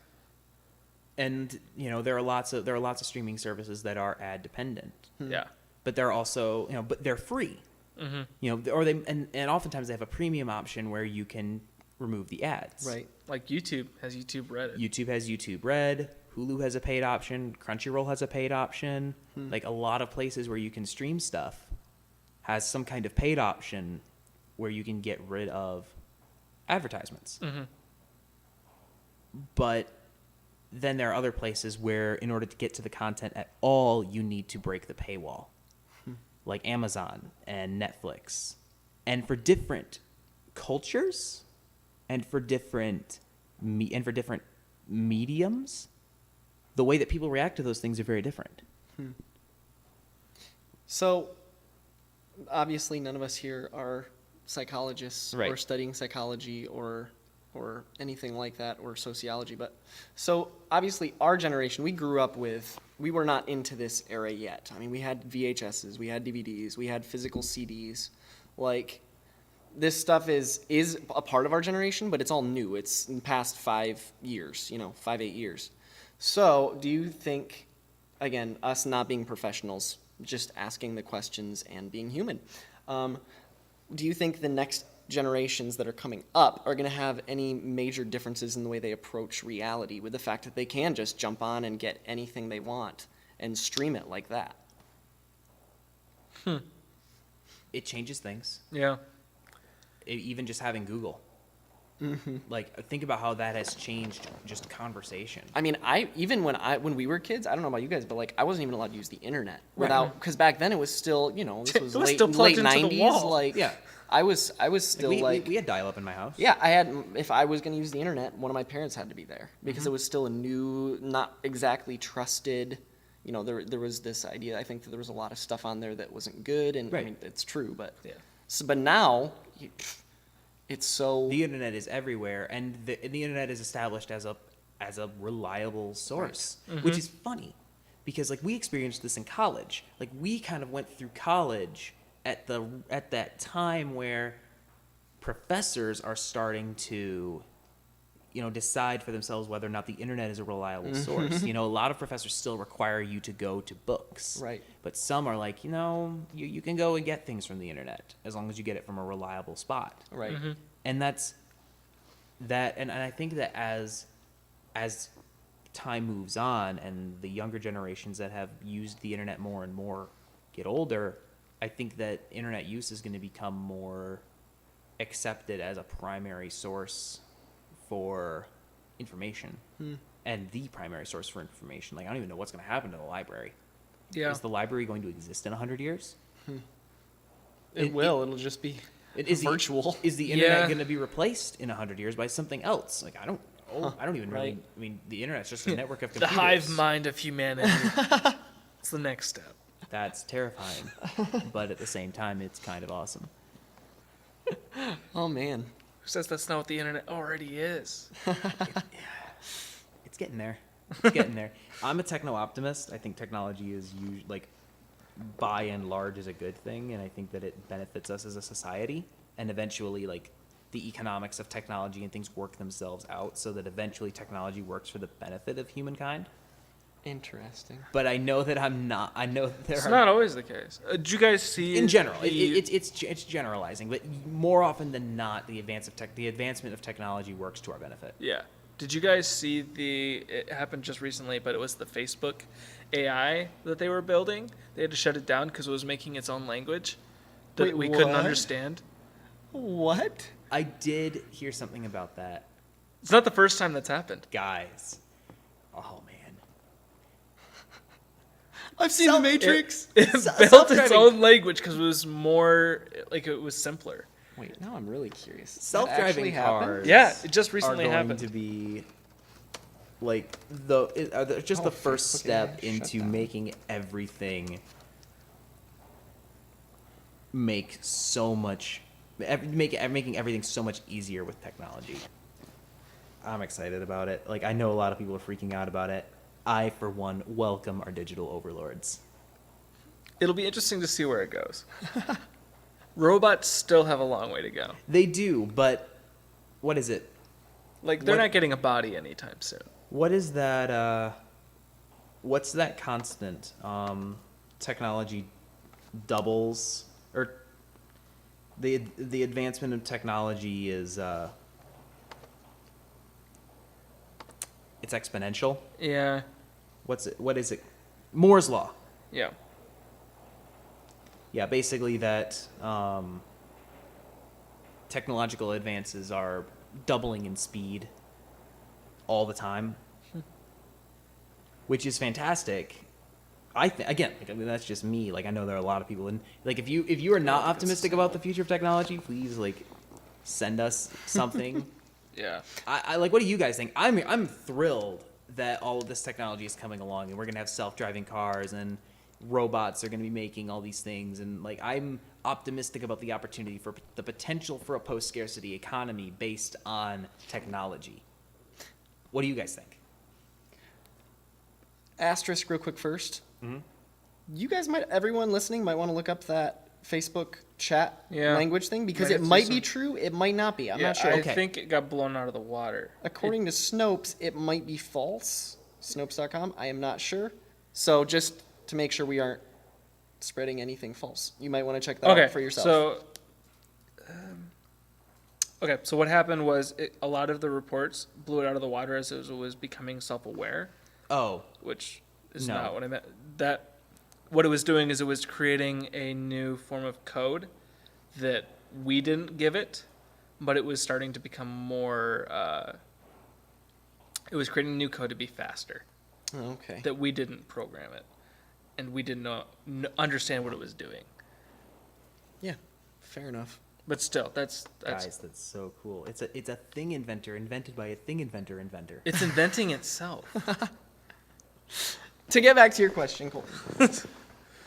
And there are lots of streaming services that are ad dependent. Yeah. But they're also but they're free. Or and oftentimes they have a premium option where you can remove the ads. Right. Like YouTube has YouTube Red. YouTube has YouTube Red. Hulu has a paid option. Crunchyroll has a paid option. Like a lot of places where you can stream stuff has some kind of paid option where you can get rid of advertisements. But then there are other places where in order to get to the content at all, you need to break the paywall, like Amazon and Netflix. And for different cultures and for different mediums, the way that people react to those things are very different. So, obviously, none of us here are psychologists Right. or studying psychology or anything like that, or sociology. But so obviously, our generation, we grew up with. We were not into this era yet. I mean, we had VHSs, we had DVDs, we had physical CDs. Like, this stuff is a part of our generation, but it's all new. It's in the past 5 years, 8 years. So, do you think, again, us not being professionals, just asking the questions and being human, do you think the next generations that are coming up are going to have any major differences in the way they approach reality, with the fact that they can just jump on and get anything they want and stream it like that? It changes things. Yeah. Even just having Google. Like, think about how that has changed just conversation. I mean, when we were kids, I don't know about you guys, but like I wasn't even allowed to use the internet Right. without, because back then it was still, this was It was late still plugged into the 90s. wall. Like, Yeah. I was still we had dial-up in my house. yeah, I had, if I was going to use the internet, one of my parents had to be there because it was still a new, not exactly trusted, there was this idea, I think that there was a lot of stuff on there that wasn't good, and I Right. mean, it's true, but Yeah. but now, it's so, The internet is everywhere, and the internet is established as a reliable source, which is funny, because like we experienced this in college. Like we kind of went through college at that time where professors are starting to, decide for themselves whether or not the internet is a reliable source. A lot of professors still require you to go to books, Right. But some are like, you can go and get things from the internet as long as you get it from a reliable spot. right. And that's that, and I think that as time moves on and the younger generations that have used the internet more and more get older, I think that internet use is going to become more accepted as a primary source for information, and the primary source for information. Like, I don't even know what's going to happen to the library. Yeah. Is the library going to exist in 100 years? It'll just be Is virtual. Is the internet Yeah. going to be replaced in 100 years by something else? Like, I don't know. I don't even really. Right. I mean, the internet's just a network of The computers. hive mind of humanity. It's the next step. That's terrifying, but at the same time, it's kind of awesome. Oh man. Who says that's not what the internet already is? It's getting there. It's getting there. I'm a techno optimist. I think technology is by and large, is a good thing, and I think that it benefits us as a society. And eventually, like, the economics of technology and things work themselves out, so that eventually technology works for the benefit of humankind. Interesting. But I know that I'm not. I know that there It's are. not always the case. Did you guys see In general, the- it's generalizing, but more often than not, the advancement of technology works to our benefit. Yeah. Did you guys see it happened just recently, but it was the Facebook AI that they were building. They had to shut it down because it was making its own language that Wait, we couldn't what? understand. What? I did hear something about that, It's not the first time that's happened. guys. Oh man. I've seen The Matrix. It built its self-driving- own language because it was more, like, it was simpler. Wait, now I'm really curious. That Self-driving actually happened? cars. Yeah, it just are recently going happened. to be like just Oh, the first Facebook step AI shut into down. making everything making everything so much easier with technology. I'm excited about it. Like, I know a lot of people are freaking out about it. I, for one, welcome our digital overlords. It'll be interesting to see where it goes. Robots still have a long way to go. They do, but what is it? Like, they're What- not getting a body anytime soon. What is that? What's that constant? Technology doubles, or the advancement of technology is it's exponential. Yeah. What's it? What is it? Moore's law. Yeah. Yeah, basically that technological advances are doubling in speed all the time. which is fantastic. Again, like, I mean, that's just me. Like, I know there are a lot of people, and like, if you are not optimistic about the future of technology, please like send us something. Yeah. I like. What do you guys think? I'm thrilled that all of this technology is coming along, and we're gonna have self-driving cars, and robots are gonna be making all these things, and like, I'm optimistic about the opportunity for the potential for a post-scarcity economy based on technology. What do you guys think? Asterisk real quick first. Mm-hmm. You guys everyone listening might want to look up that Facebook chat Yeah. language thing, because Might it have to might do be some- true, it might not be. I'm Yeah, not sure. I Okay. think it got blown out of the water. According to Snopes, it might be false. Snopes.com. I am not sure. So just to make sure we aren't spreading anything false, you might want to check that Okay, out for yourself. so okay, so what happened was a lot of the reports blew it out of the water as it was becoming self-aware, Oh, which is No. not what I meant. That what it was doing is it was creating a new form of code that we didn't give it, but it was starting to become more. It was creating new code to be faster Oh, okay. that we didn't program it, and we didn't understand what it was doing. Yeah, fair enough. But still, that's guys, that's so cool. It's a thing inventor invented by a thing inventor. it's inventing itself. To get back to your question, Colton,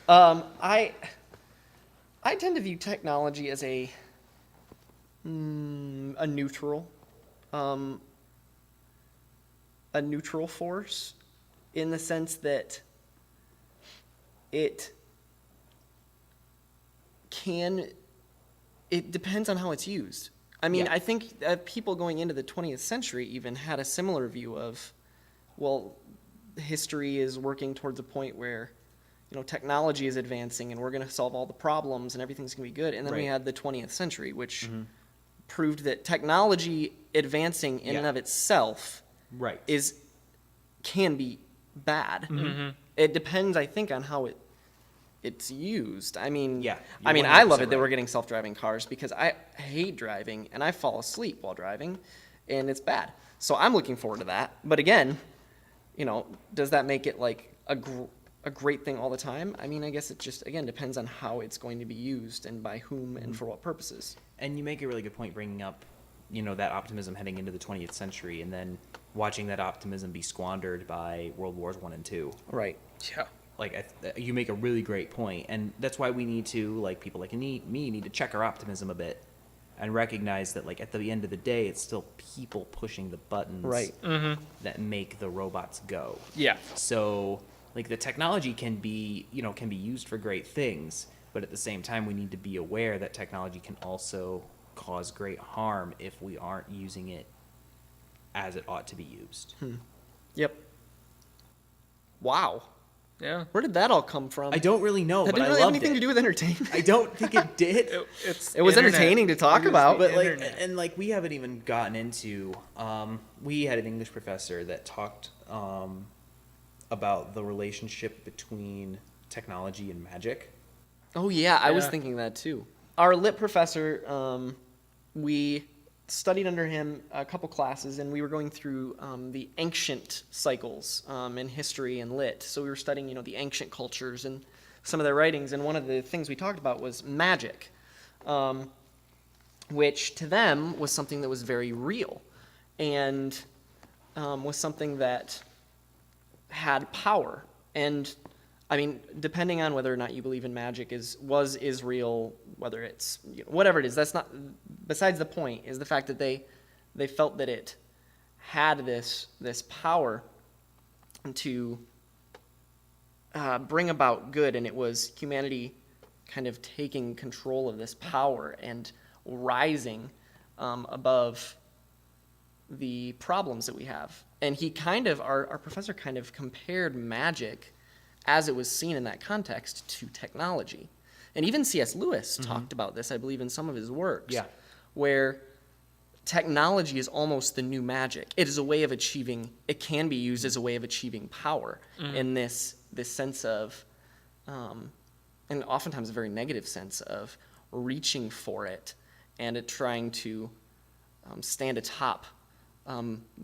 I tend to view technology as a neutral, a neutral force, in the sense that it depends on how it's used. I mean, Yeah. I think people going into the 20th century even had a similar view of, well, history is working towards a point where, technology is advancing and we're going to solve all the problems and everything's going to be good. And then we Right. had the 20th century, which proved that technology advancing in and Yeah. of itself Right. can be bad. It depends, I think, on how it's used. I mean, Yeah, I you're mean, I love 100% it that right. we're getting self-driving cars, because I hate driving and I fall asleep while driving, and it's bad. So I'm looking forward to that. But again, does that make it like a great thing all the time? I mean, I guess it just, again, depends on how it's going to be used and by whom and for what purposes. And you make a really good point bringing up, that optimism heading into the 20th century, and then watching that optimism be squandered by World Wars I and II. Right. Yeah. Like, you make a really great point, and that's why we need to, like, people like me need to check our optimism a bit and recognize that, like, at the end of the day, it's still people pushing the buttons Right. that make the robots go. Yeah. So, like, the technology can be used for great things, but at the same time, we need to be aware that technology can also cause great harm if we aren't using it as it ought to be used. Yep. Wow. Yeah. Where did that all come from? I don't really know, That but didn't I really have loved anything it. to do with entertainment. I don't think it did. It's It was internet. entertaining to talk It was about, the But like, internet. and like, we haven't even gotten into. We had an English professor that talked about the relationship between technology and magic. Oh yeah, I was Yeah. thinking that too. Our lit professor, we studied under him a couple classes, and we were going through the ancient cycles in history and lit. So we were studying, the ancient cultures and some of their writings. And one of the things we talked about was magic, which to them was something that was very real, and was something that had power. And I mean, depending on whether or not you believe in magic is real, whether it's whatever it is, that's not besides the point. Is the fact that they felt that it had this power to bring about good, and it was humanity kind of taking control of this power and rising above the problems that we have. And he our professor kind of compared magic as it was seen in that context to technology. And even C.S. Lewis talked about this, I believe, in some of his works, Yeah. where technology is almost the new magic. It is a way of it can be used as a way of achieving power in this sense of, and oftentimes a very negative sense of reaching for it and it trying to stand atop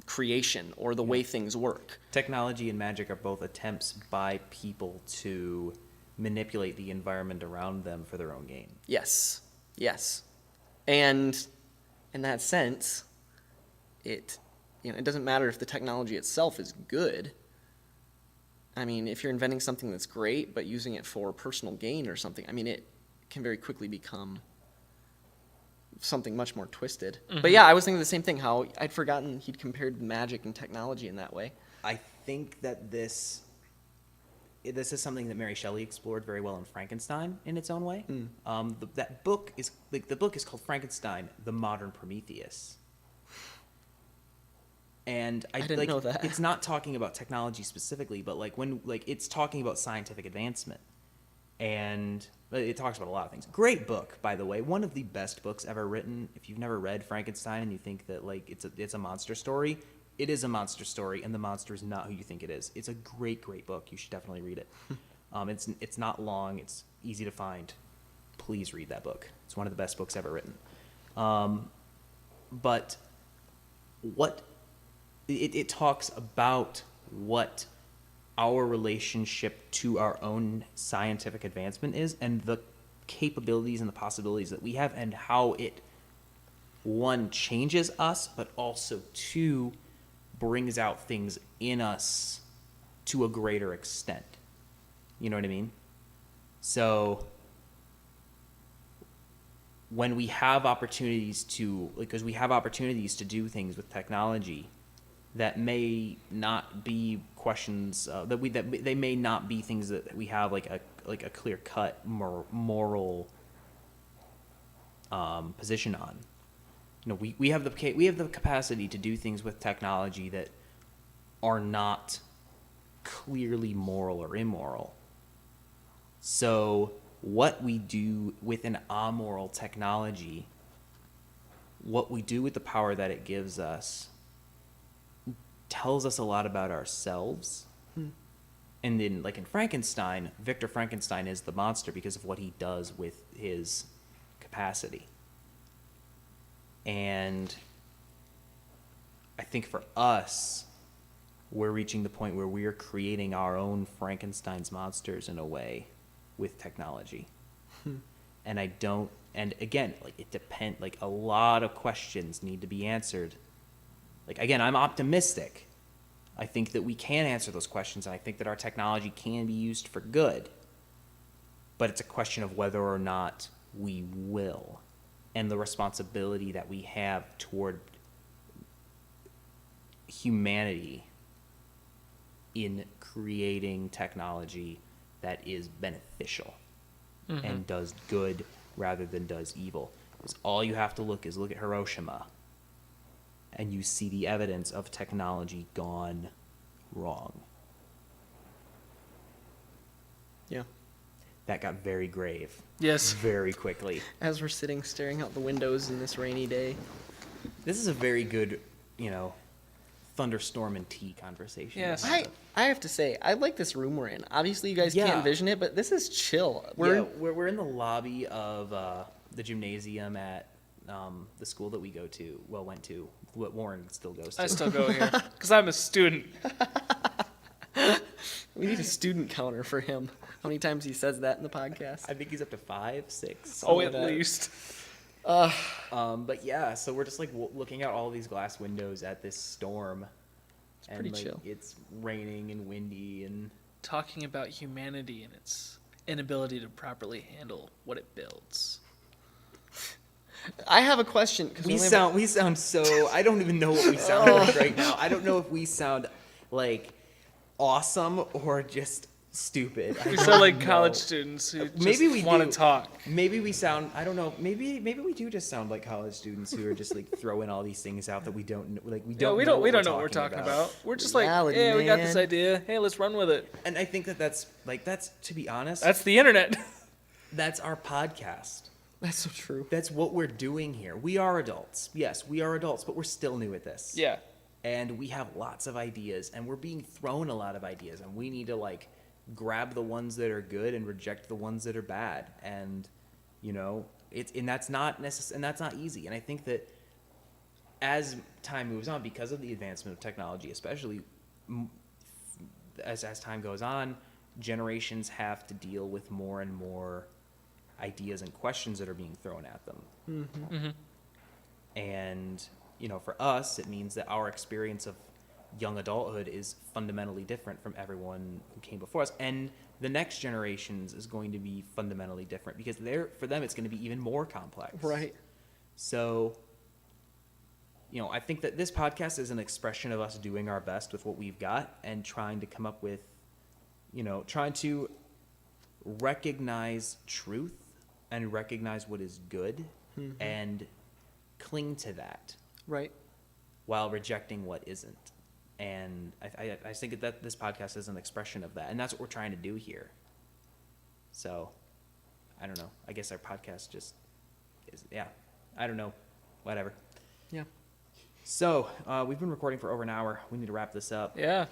creation or the way things work. Technology and magic are both attempts by people to manipulate the environment around them for their own gain. Yes, yes, and in that sense, it doesn't matter if the technology itself is good. I mean, if you're inventing something that's great, but using it for personal gain or something, I mean, it can very quickly become something much more twisted. Mm-hmm. But yeah, I was thinking the same thing, how I'd forgotten he'd compared magic and technology in that way. I think that this is something that Mary Shelley explored very well in Frankenstein in its own way. That book is the book is called Frankenstein: The Modern Prometheus. And I didn't know that. It's not talking about technology specifically, but it's talking about scientific advancement. And it talks about a lot of things. Great book, by the way. One of the best books ever written. If you've never read Frankenstein and you think that it's a monster story, it is a monster story, and the monster is not who you think it is. It's a great, great book. You should definitely read it. It's not long. It's easy to find. Please read that book. It's one of the best books ever written. But what it talks about what our relationship to our own scientific advancement is, and the capabilities and the possibilities that we have, and how it, one, changes us, but also, two, brings out things in us to a greater extent. You know what I mean? So when we have opportunities because we have opportunities to do things with technology that may not be questions that they may not be things that we have like a clear cut moral position on. You know, we have the capacity to do things with technology that are not clearly moral or immoral. So what we do with an amoral technology, what we do with the power that it gives us, tells us a lot about ourselves. And then, like in Frankenstein, Victor Frankenstein is the monster because of what he does with his capacity. And I think for us, we're reaching the point where we are creating our own Frankenstein's monsters in a way with technology. And again, it depends, a lot of questions need to be answered. Again, I'm optimistic. I think that we can answer those questions, and I think that our technology can be used for good. But it's a question of whether or not we will, and the responsibility that we have toward humanity in creating technology that is beneficial and does good rather than does evil. Because all you have to look at Hiroshima, and you see the evidence of technology gone wrong. Yeah. That got very grave. Yes. Very quickly. As we're sitting staring out the windows in this rainy day. This is a very good, thunderstorm and tea conversation. Yes. I have to say, I like this room we're in. Obviously, you guys Yeah. can't envision it, but this is chill. We're in the lobby of the gymnasium at the school that we went to, what Warren still goes to. I still go here because I'm a student. We need a student counter for him. How many times he says that in the podcast? I think he's up to 5, 6. Oh, something at like that. least. But yeah, so we're just looking out all these glass windows at this storm. It's pretty chill. It's raining and windy and Talking about humanity and its inability to properly handle what it builds. I have a question. we sound so. I don't even know what we sound like right now. I don't know if we sound like awesome or just stupid. We sound like college students who just Maybe we want do. to talk. Maybe we sound. I don't know. Maybe we do just sound like college students who are just throwing all these things out that we don't know. We don't. We don't know what we're talking about. We're just like, Reality, yeah, we got this man. idea. Hey, let's run with it. And I think that's to be honest. That's the internet. That's our podcast. That's so true. That's what we're doing here. We are adults. Yes, we are adults, but we're still new at this. Yeah. And we have lots of ideas, and we're being thrown a lot of ideas, and we need to grab the ones that are good and reject the ones that are bad. And that's not easy. And I think that as time moves on, because of the advancement of technology, especially as time goes on, generations have to deal with more and more ideas and questions that are being thrown at them. And, you know, for us, it means that our experience of young adulthood is fundamentally different from everyone who came before us. And the next generations is going to be fundamentally different because for them, it's going to be even more complex. Right. So, you know, I think that this podcast is an expression of us doing our best with what we've got and trying to come up with, you know, trying to recognize truth and recognize what is good and cling to that Right. while rejecting what isn't. And I think that this podcast is an expression of that. And that's what we're trying to do here. So, I don't know. I guess our podcast just is, yeah. I don't know. Whatever. Yeah. So, we've been recording for over an hour. We need to wrap this up. Yeah.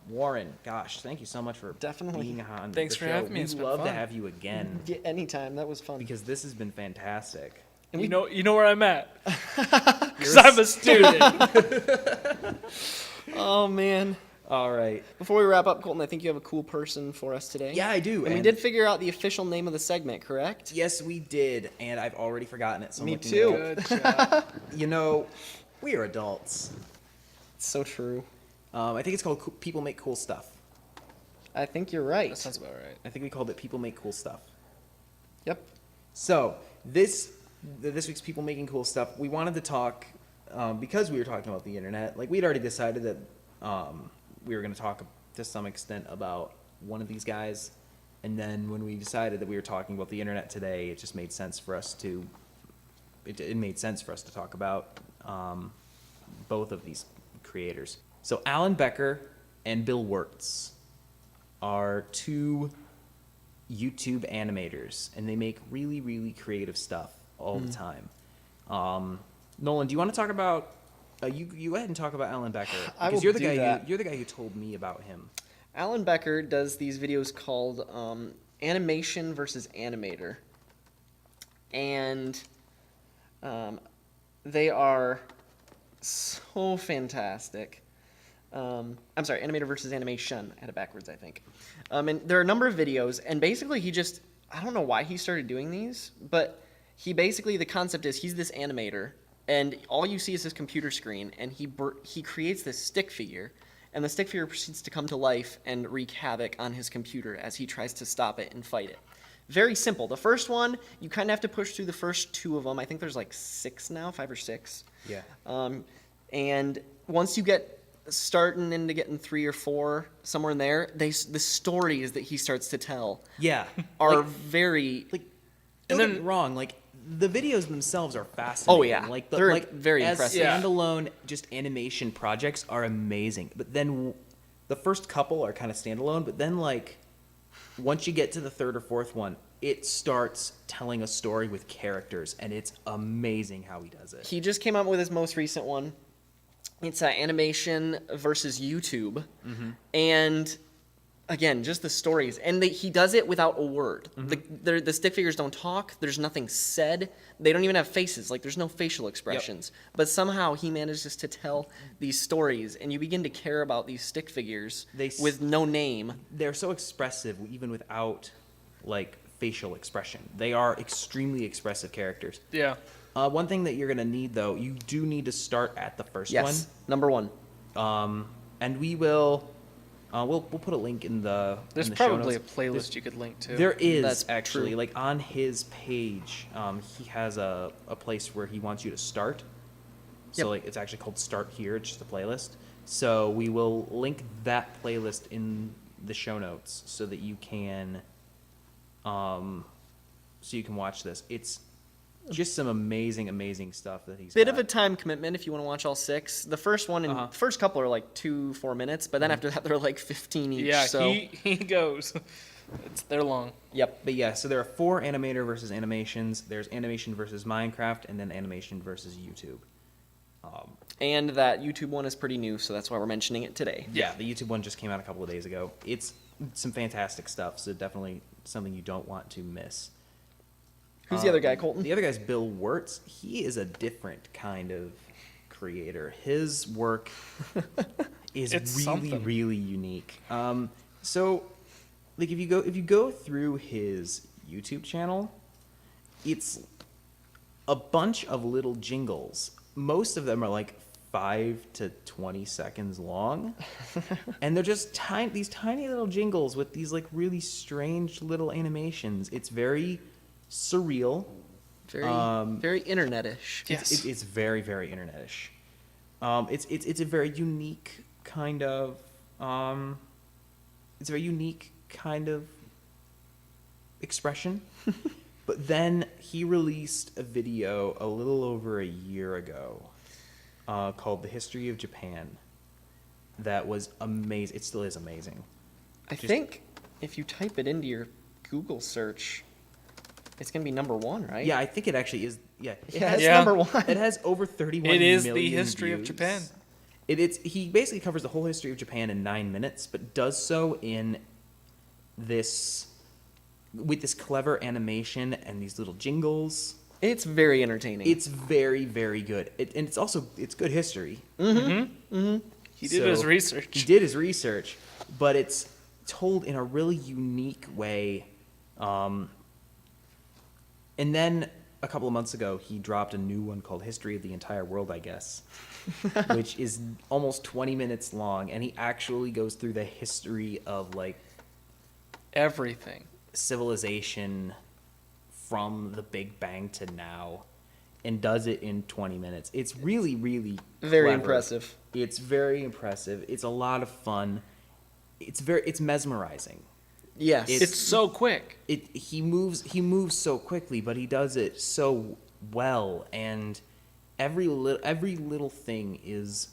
Warren, gosh, thank you so much for Definitely. being on Thanks the for show. having me. It's We'd been love to fun. have you again Yeah, anytime. That was fun. because this has been fantastic. And You know where I'm at. Because You're I'm a student. Oh, man. All right. Before we wrap up, Colton, I think you have a cool person for us today. Yeah, I do. And we did figure out the official name of the segment, correct? Yes, we did, and I've already forgotten it. So I'm Me looking too. it up. Good job. You know, we are adults. It's so true. I think it's called People Make Cool Stuff. I think you're right. That sounds about right. I think we called it People Make Cool Stuff. Yep. So this week's People Making Cool Stuff, we wanted to talk because we were talking about the internet. Like we'd already decided that we were going to talk to some extent about one of these guys, and then when we decided that we were talking about the internet today, it just made sense for us to. It made sense for us to talk about both of these creators. So Alan Becker and Bill Wirtz are two YouTube animators, and they make really, really creative stuff all the time. Nolan, do you want to talk about? You go ahead and talk about Alan Becker I because will you're the do guy. that. You're the guy who told me about him. Alan Becker does these videos called Animation versus Animator. And they are so fantastic. I'm sorry, Animator versus Animation. I had it backwards, I think. And there are a number of videos, and basically I don't know why he started doing these, but the concept is he's this animator, and all you see is his computer screen, and he creates this stick figure, and the stick figure proceeds to come to life and wreak havoc on his computer as he tries to stop it and fight it. Very simple. The first one, you kind of have to push through the first two of them. I think there's like 5 or 6. Yeah. And once you get starting into getting 3 or 4, somewhere in there, the stories that he starts to tell Yeah. are Like, very... don't then- get me wrong. Like the videos themselves are fascinating. Oh, yeah. Like They're very as impressive. Yeah. standalone, just animation projects are amazing. But then the first couple are kind of standalone. But then like once you get to the third or fourth one, it starts telling a story with characters, and it's amazing how he does it. He just came out with his most recent one. It's animation versus YouTube. And again, just the stories. And he does it without a word. The stick figures don't talk. There's nothing said. They don't even have faces. Like, there's no facial expressions. But somehow he manages to tell these stories, and you begin to care about these stick figures with no name. They're so expressive even without like facial expression. They are extremely expressive characters. Yeah. One thing that you're gonna need though, you do need to start at the first Yes, number 1. one. And we will. We'll put a link in the. There's in the show probably a notes. playlist you could link to. There is That's actually true. like on his page, he has a place where he wants you to start. So Yep. like it's actually called Start Here. It's just a playlist. So we will link that playlist in the show notes so that you can, watch this. It's just some amazing stuff that he's Bit got. of a time commitment if you want to watch all 6. The first one and first couple are like 2-4 minutes, but then after that they're like 15 each. Yeah, so he goes. They're long. yep. But yeah, so there are 4 animator versus animations. There's animation versus Minecraft, and then animation versus YouTube. And that YouTube one is pretty new, so that's why we're mentioning it today. Yeah, the YouTube one just came out a couple of days ago. It's some fantastic stuff, so definitely something you don't want to miss. Who's the other guy, Colton? The other guy's Bill Wirtz. He is a different kind of creator. His work is It's really, something. really unique. So, like, if you go through his YouTube channel, it's a bunch of little jingles. Most of them are like 5 to 20 seconds long, and they're just these tiny little jingles with these like really strange little animations. It's very surreal. Very internet-ish. Yes. It's very, very internet-ish. It's a very unique kind of expression. But then he released a video a little over a year ago called "The History of Japan." That was amazing. It still is amazing. I think if you type it into your Google search, it's gonna be number 1, right? Yeah, I think it actually is. Yeah, Yeah, it's Yeah. number 1. It has over 31 It is million the history of views. Japan. He basically covers the whole history of Japan in 9 minutes, but does so in this with this clever animation and these little jingles. It's very entertaining. It's very, very good. And it's good history. He did his research. He did his research, but it's told in a really unique way. And then a couple of months ago, he dropped a new one called "History of the Entire World," I guess, which is almost 20 minutes long, and he actually goes through the history of like Everything. civilization from the Big Bang to now, and does it in 20 minutes. It's really, really very clever. impressive. It's very impressive. It's a lot of fun. It's mesmerizing. Yes. It's so quick. He moves so quickly, but he does it so well, and every little thing is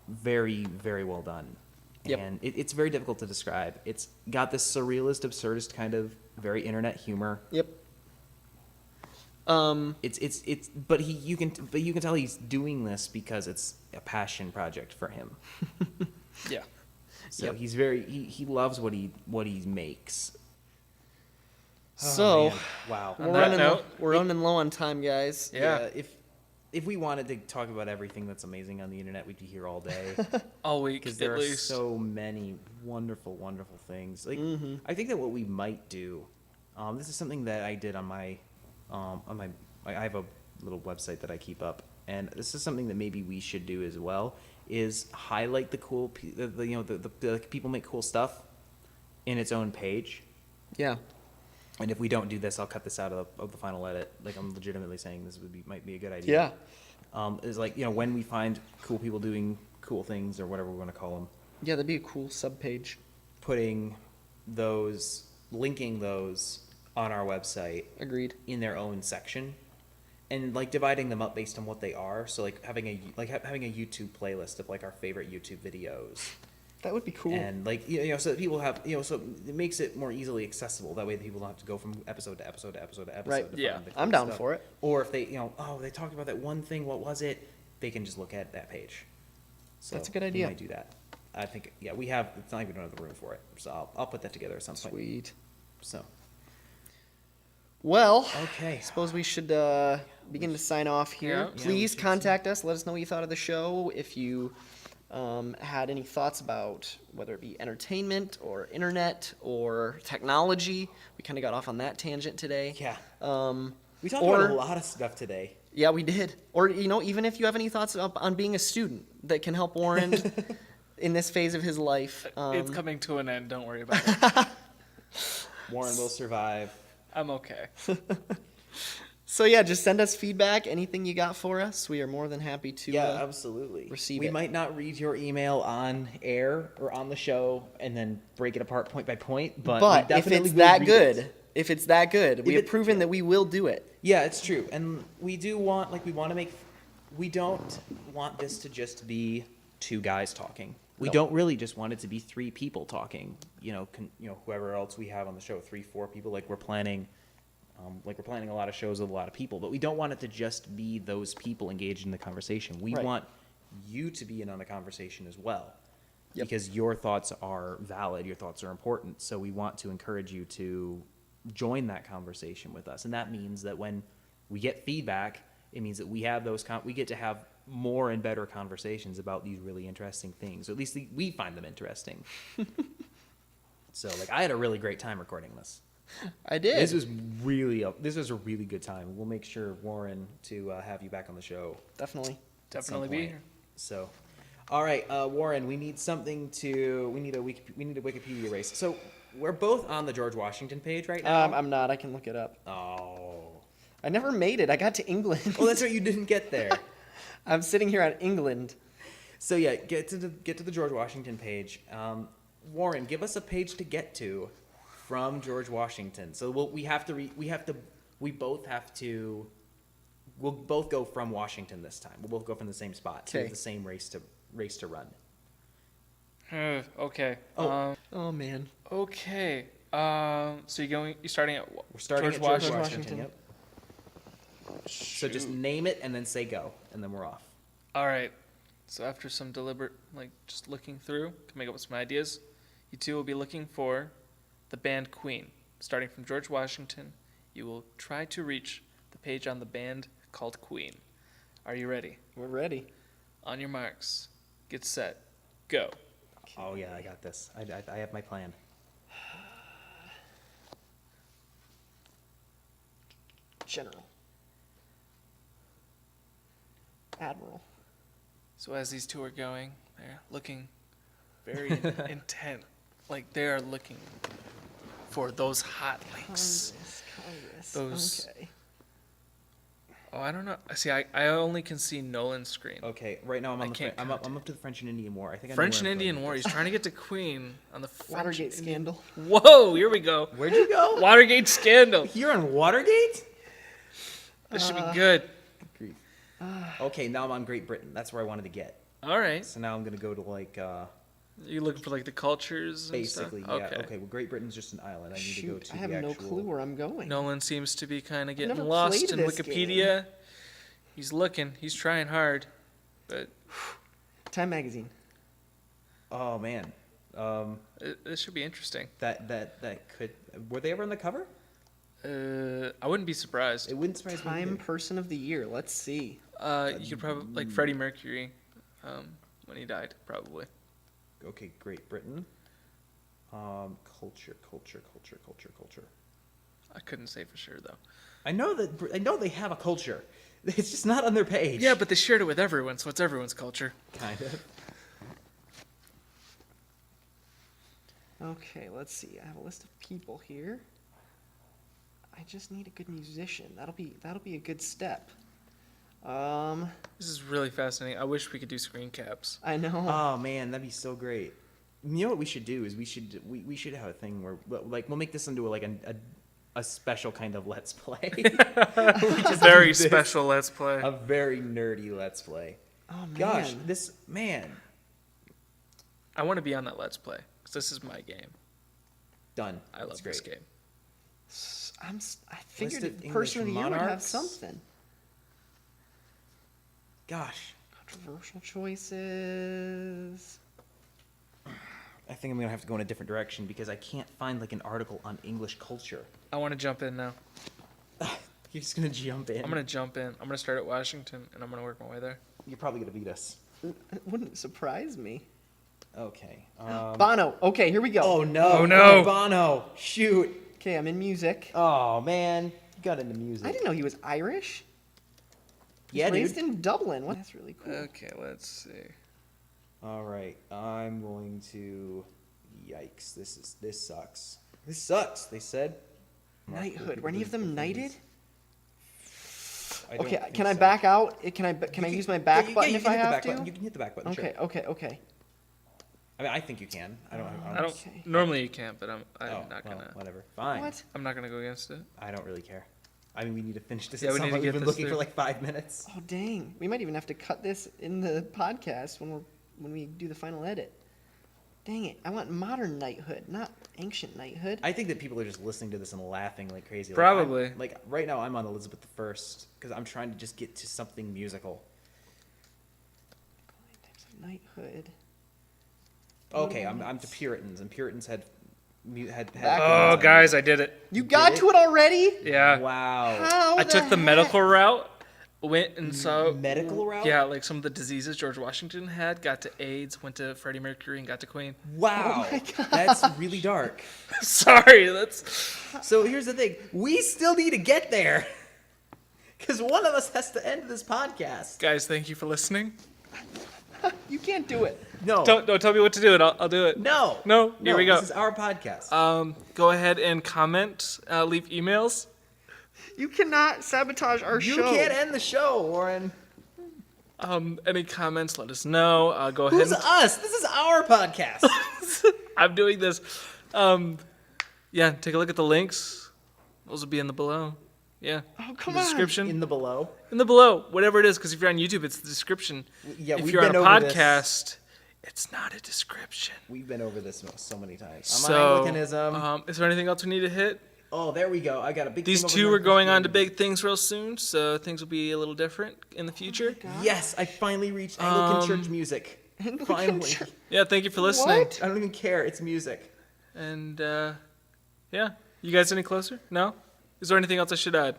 very, very well done. Yep. And it's very difficult to describe. It's got this surrealist, absurdist kind of very internet humor. Yep. But you can tell he's doing this because it's a passion project for him. Yeah. So Yep. he's he loves what he makes. So man. Wow. On that note, we're running low on time, guys. Yeah. If we wanted to talk about everything that's amazing on the internet, we'd be here all day. All week, Because at there are least. so many wonderful, wonderful things. Like I think that what we might do, this is something that I did on my I have a little website that I keep up, and this is something that maybe we should do as well. Is highlight the cool, the people make cool stuff in its own page. Yeah. And if we don't do this, I'll cut this out of the final edit. Like, I'm legitimately saying this might be a good idea. Yeah. Is like, when we find cool people doing cool things or whatever we want to call them, Yeah, that'd be a cool subpage. linking those on our website Agreed. in their own section, and like dividing them up based on what they are. So like having a YouTube playlist of like our favorite YouTube videos. That would be cool. And like so that people have so it makes it more easily accessible. That way, the people don't have to go from episode to episode to episode to episode. Right. to Yeah. find the I'm cool down stuff. for it. Or if they they talked about that one thing, what was it? They can just look at that page. So That's a good we idea. might do that. I think we have. It's not like we don't have the room for it. So I'll put that together at some point. Sweet. So Well, okay. I suppose we should begin to sign off here. Yeah. Please contact us. Let us know what you thought of the show. If you had any thoughts about whether it be entertainment or internet or technology. We kind of got off on that tangent today. Yeah. Um, We talked about a lot of stuff today. Yeah, we did. Or, even if you have any thoughts on being a student that can help Warren in this phase of his life. It's coming to an end. Don't worry about it. Warren will survive. I'm okay. So, yeah, just send us feedback. Anything you got for us. We are more than happy to. Absolutely. receive we it. might not read your email on air or on the show and then break it apart point by point, but we if definitely it's will that read good, it. if it's that good, we If have it- proven that we will do it. Yeah, it's true. And we don't want this to just be two guys talking. We No. don't really just want it to be three people talking. Whoever else we have on the show, 3-4 people. Like we're planning a lot of shows with a lot of people, but we don't want it to just be those people engaged in the conversation. We Right. want you to be in on the conversation as well, Yep. because your thoughts are valid, your thoughts are important. So we want to encourage you to join that conversation with us, and that means that when we get feedback, it means that we have we get to have more and better conversations about these really interesting things. Or at least we find them interesting. So, like, I had a really great time recording this. I did. This was a really good time. We'll make sure, Warren, to have you back on the show. Definitely. at some Definitely be point. here. So, all right, Warren, we need a Wikipedia race. So we're both on the George Washington page right now. I'm not. I can look it up. Oh. I never made it. I got to England. Oh, that's right. You didn't get there. I'm sitting here on England. So yeah, get to the George Washington page. Warren, give us a page to get to from George Washington. So we'll both go from Washington this time. We'll both go from the same spot. So we have Okay. the same race to run. Okay. Oh man. Okay. So you're starting at We're starting George at George Washington. Washington. Yep. So just name it and then say go, and then we're off. All right. So after some deliberate, just looking through, to make up some ideas, you two will be looking for the band Queen. Starting from George Washington, you will try to reach the page on the band called Queen. Are you ready? We're ready. On your marks, get set, go. Oh yeah, I got this. I have my plan. General. Admiral. So as these two are going, they're looking very intent. Like they are looking for those hot links. Congress. Those- Okay. Oh, I don't know. See, I only can see Nolan's screen. Okay, right now I'm I on can't I'm up contact. to the French and Indian War. I think I know French where and I'm going Indian with War. this. He's trying to get to Queen on the French Watergate Indian- scandal. Whoa, here we go. Where'd you go? Watergate scandal. You're on Watergate? This should be good. Grief. Okay, now I'm on Great Britain. That's where I wanted to get. All right. So now I'm gonna go to You looking for the cultures and basically, stuff? yeah. Okay, well, Great Britain's just an island. I need to go Shoot, to I have the no actual. clue where I'm going. Nolan seems to be kind of getting never lost played in this Wikipedia. He's looking. He's trying hard, but Time magazine. Oh man, this should be interesting. that could. Were they ever on the cover? I wouldn't be surprised. It wouldn't surprise me. Time either. person of the year. Let's see. You could probably Freddie Mercury, when he died, probably. Okay, Great Britain. Culture. I couldn't say for sure though. I know they have a culture. It's just not on their page. Yeah, but they shared it with everyone, so it's everyone's culture. Kind of. Okay, let's see. I have a list of people here. I just need a good musician. That'll be a good step. This is really fascinating. I wish we could do screen caps. I know. Oh man, that'd be so great. You know what we should do is we should have a thing where we'll make this into a special kind of let's play. Very do this. special Let's Play. A very nerdy let's play. Oh man. Gosh, this man. I want to be on that Let's Play because this is my game. Done. I love That's great. this game. I figured List of the person of the English year would have monarchs. something. Gosh, Controversial choices. I think I'm gonna have to go in a different direction because I can't find an article on English culture. I want to jump in now. You're just gonna jump in. I'm gonna jump in. I'm gonna start at Washington and I'm gonna work my way there. You're probably gonna beat us. It wouldn't surprise me. Okay. Bono. Okay, here we go. Oh no! Oh, no. Bono! Shoot! Okay, I'm in music. Oh man, you got into music. I didn't know he was Irish. He was Yeah, raised dude. in Dublin. What? That's really cool. Okay, let's see. All right, I'm going to. Yikes! This sucks. This sucks. They said. Knighthood. Were any of them knighted? I don't Okay, think can I so. back out? Can I use my back Yeah, button you if can I hit the have back to? button. You can hit the back button. Okay, Sure. okay. I mean, I think you can. I don't. I don't. Okay. Normally you can't, but I'm Oh, not well, gonna. whatever. Fine. What? I'm not gonna go against it. I don't really care. I mean, we need to finish this. Yeah, at we some need to point. get We've been this looking through. for 5 minutes. Oh dang. We might even have to cut this in the podcast when we do the final edit. Dang it. I want modern knighthood, not ancient knighthood. I think that people are just listening to this and laughing like crazy. Probably. Right now, I'm on Elizabeth I because I'm trying to just get to something musical. Types of knighthood. Okay, I'm to Puritans, and Puritans had. Oh, guys, I did it. You got it? to it already? Yeah. Wow. How I took the heck? medical route, went and saw medical route? Yeah, like some of the diseases George Washington had. Got to AIDS, went to Freddie Mercury, and got to Queen. Wow. Oh my gosh. That's really dark. Sorry, that's So here's the thing. We still need to get there. Because one of us has to end this podcast. guys. Thank you for listening. You can't do it. No. Don't tell me what to do, and I'll do it. No. No, here we go. This is our podcast. Go ahead and comment, leave emails. You cannot sabotage our You show. can't end the show, Warren. Any comments, let us know. Go ahead. Who's us? This is our podcast. I'm doing this. Yeah, take a look at the links. Those will be in the below. Yeah. Oh, come in the on. description. In the below. In the below, whatever it is, because if you're on YouTube, it's the description. Yeah, if we've you're on been a over this. podcast, it's not a description. We've been over this so many times. So, Anglicanism. is there anything else we need to hit? Oh, there we go. I got a big. These thing over two here are for going on to Christianity. big things real soon, so things will be a little different in the future. Yes, I finally reached Anglican church music. Anglican Finally. church. Yeah, thank you for listening. What? I don't even care. It's music. And yeah, you guys any closer? No? Is there anything else I should add?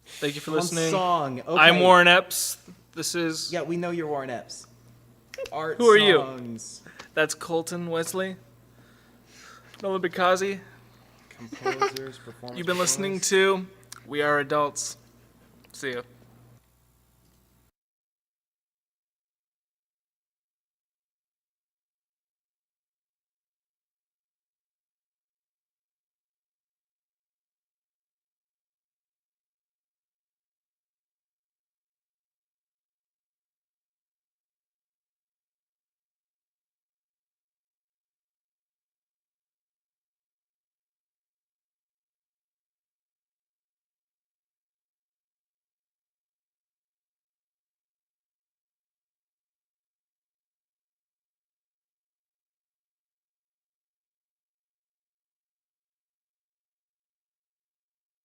Thank you for One listening. song. Okay. I'm Warren Epps. This is Yeah, we know you're Warren Epps. Art Who are you? songs. That's Colton Wesley. Nolan and Colton. Composers, performers. You've been listening to We Are Adults. See ya.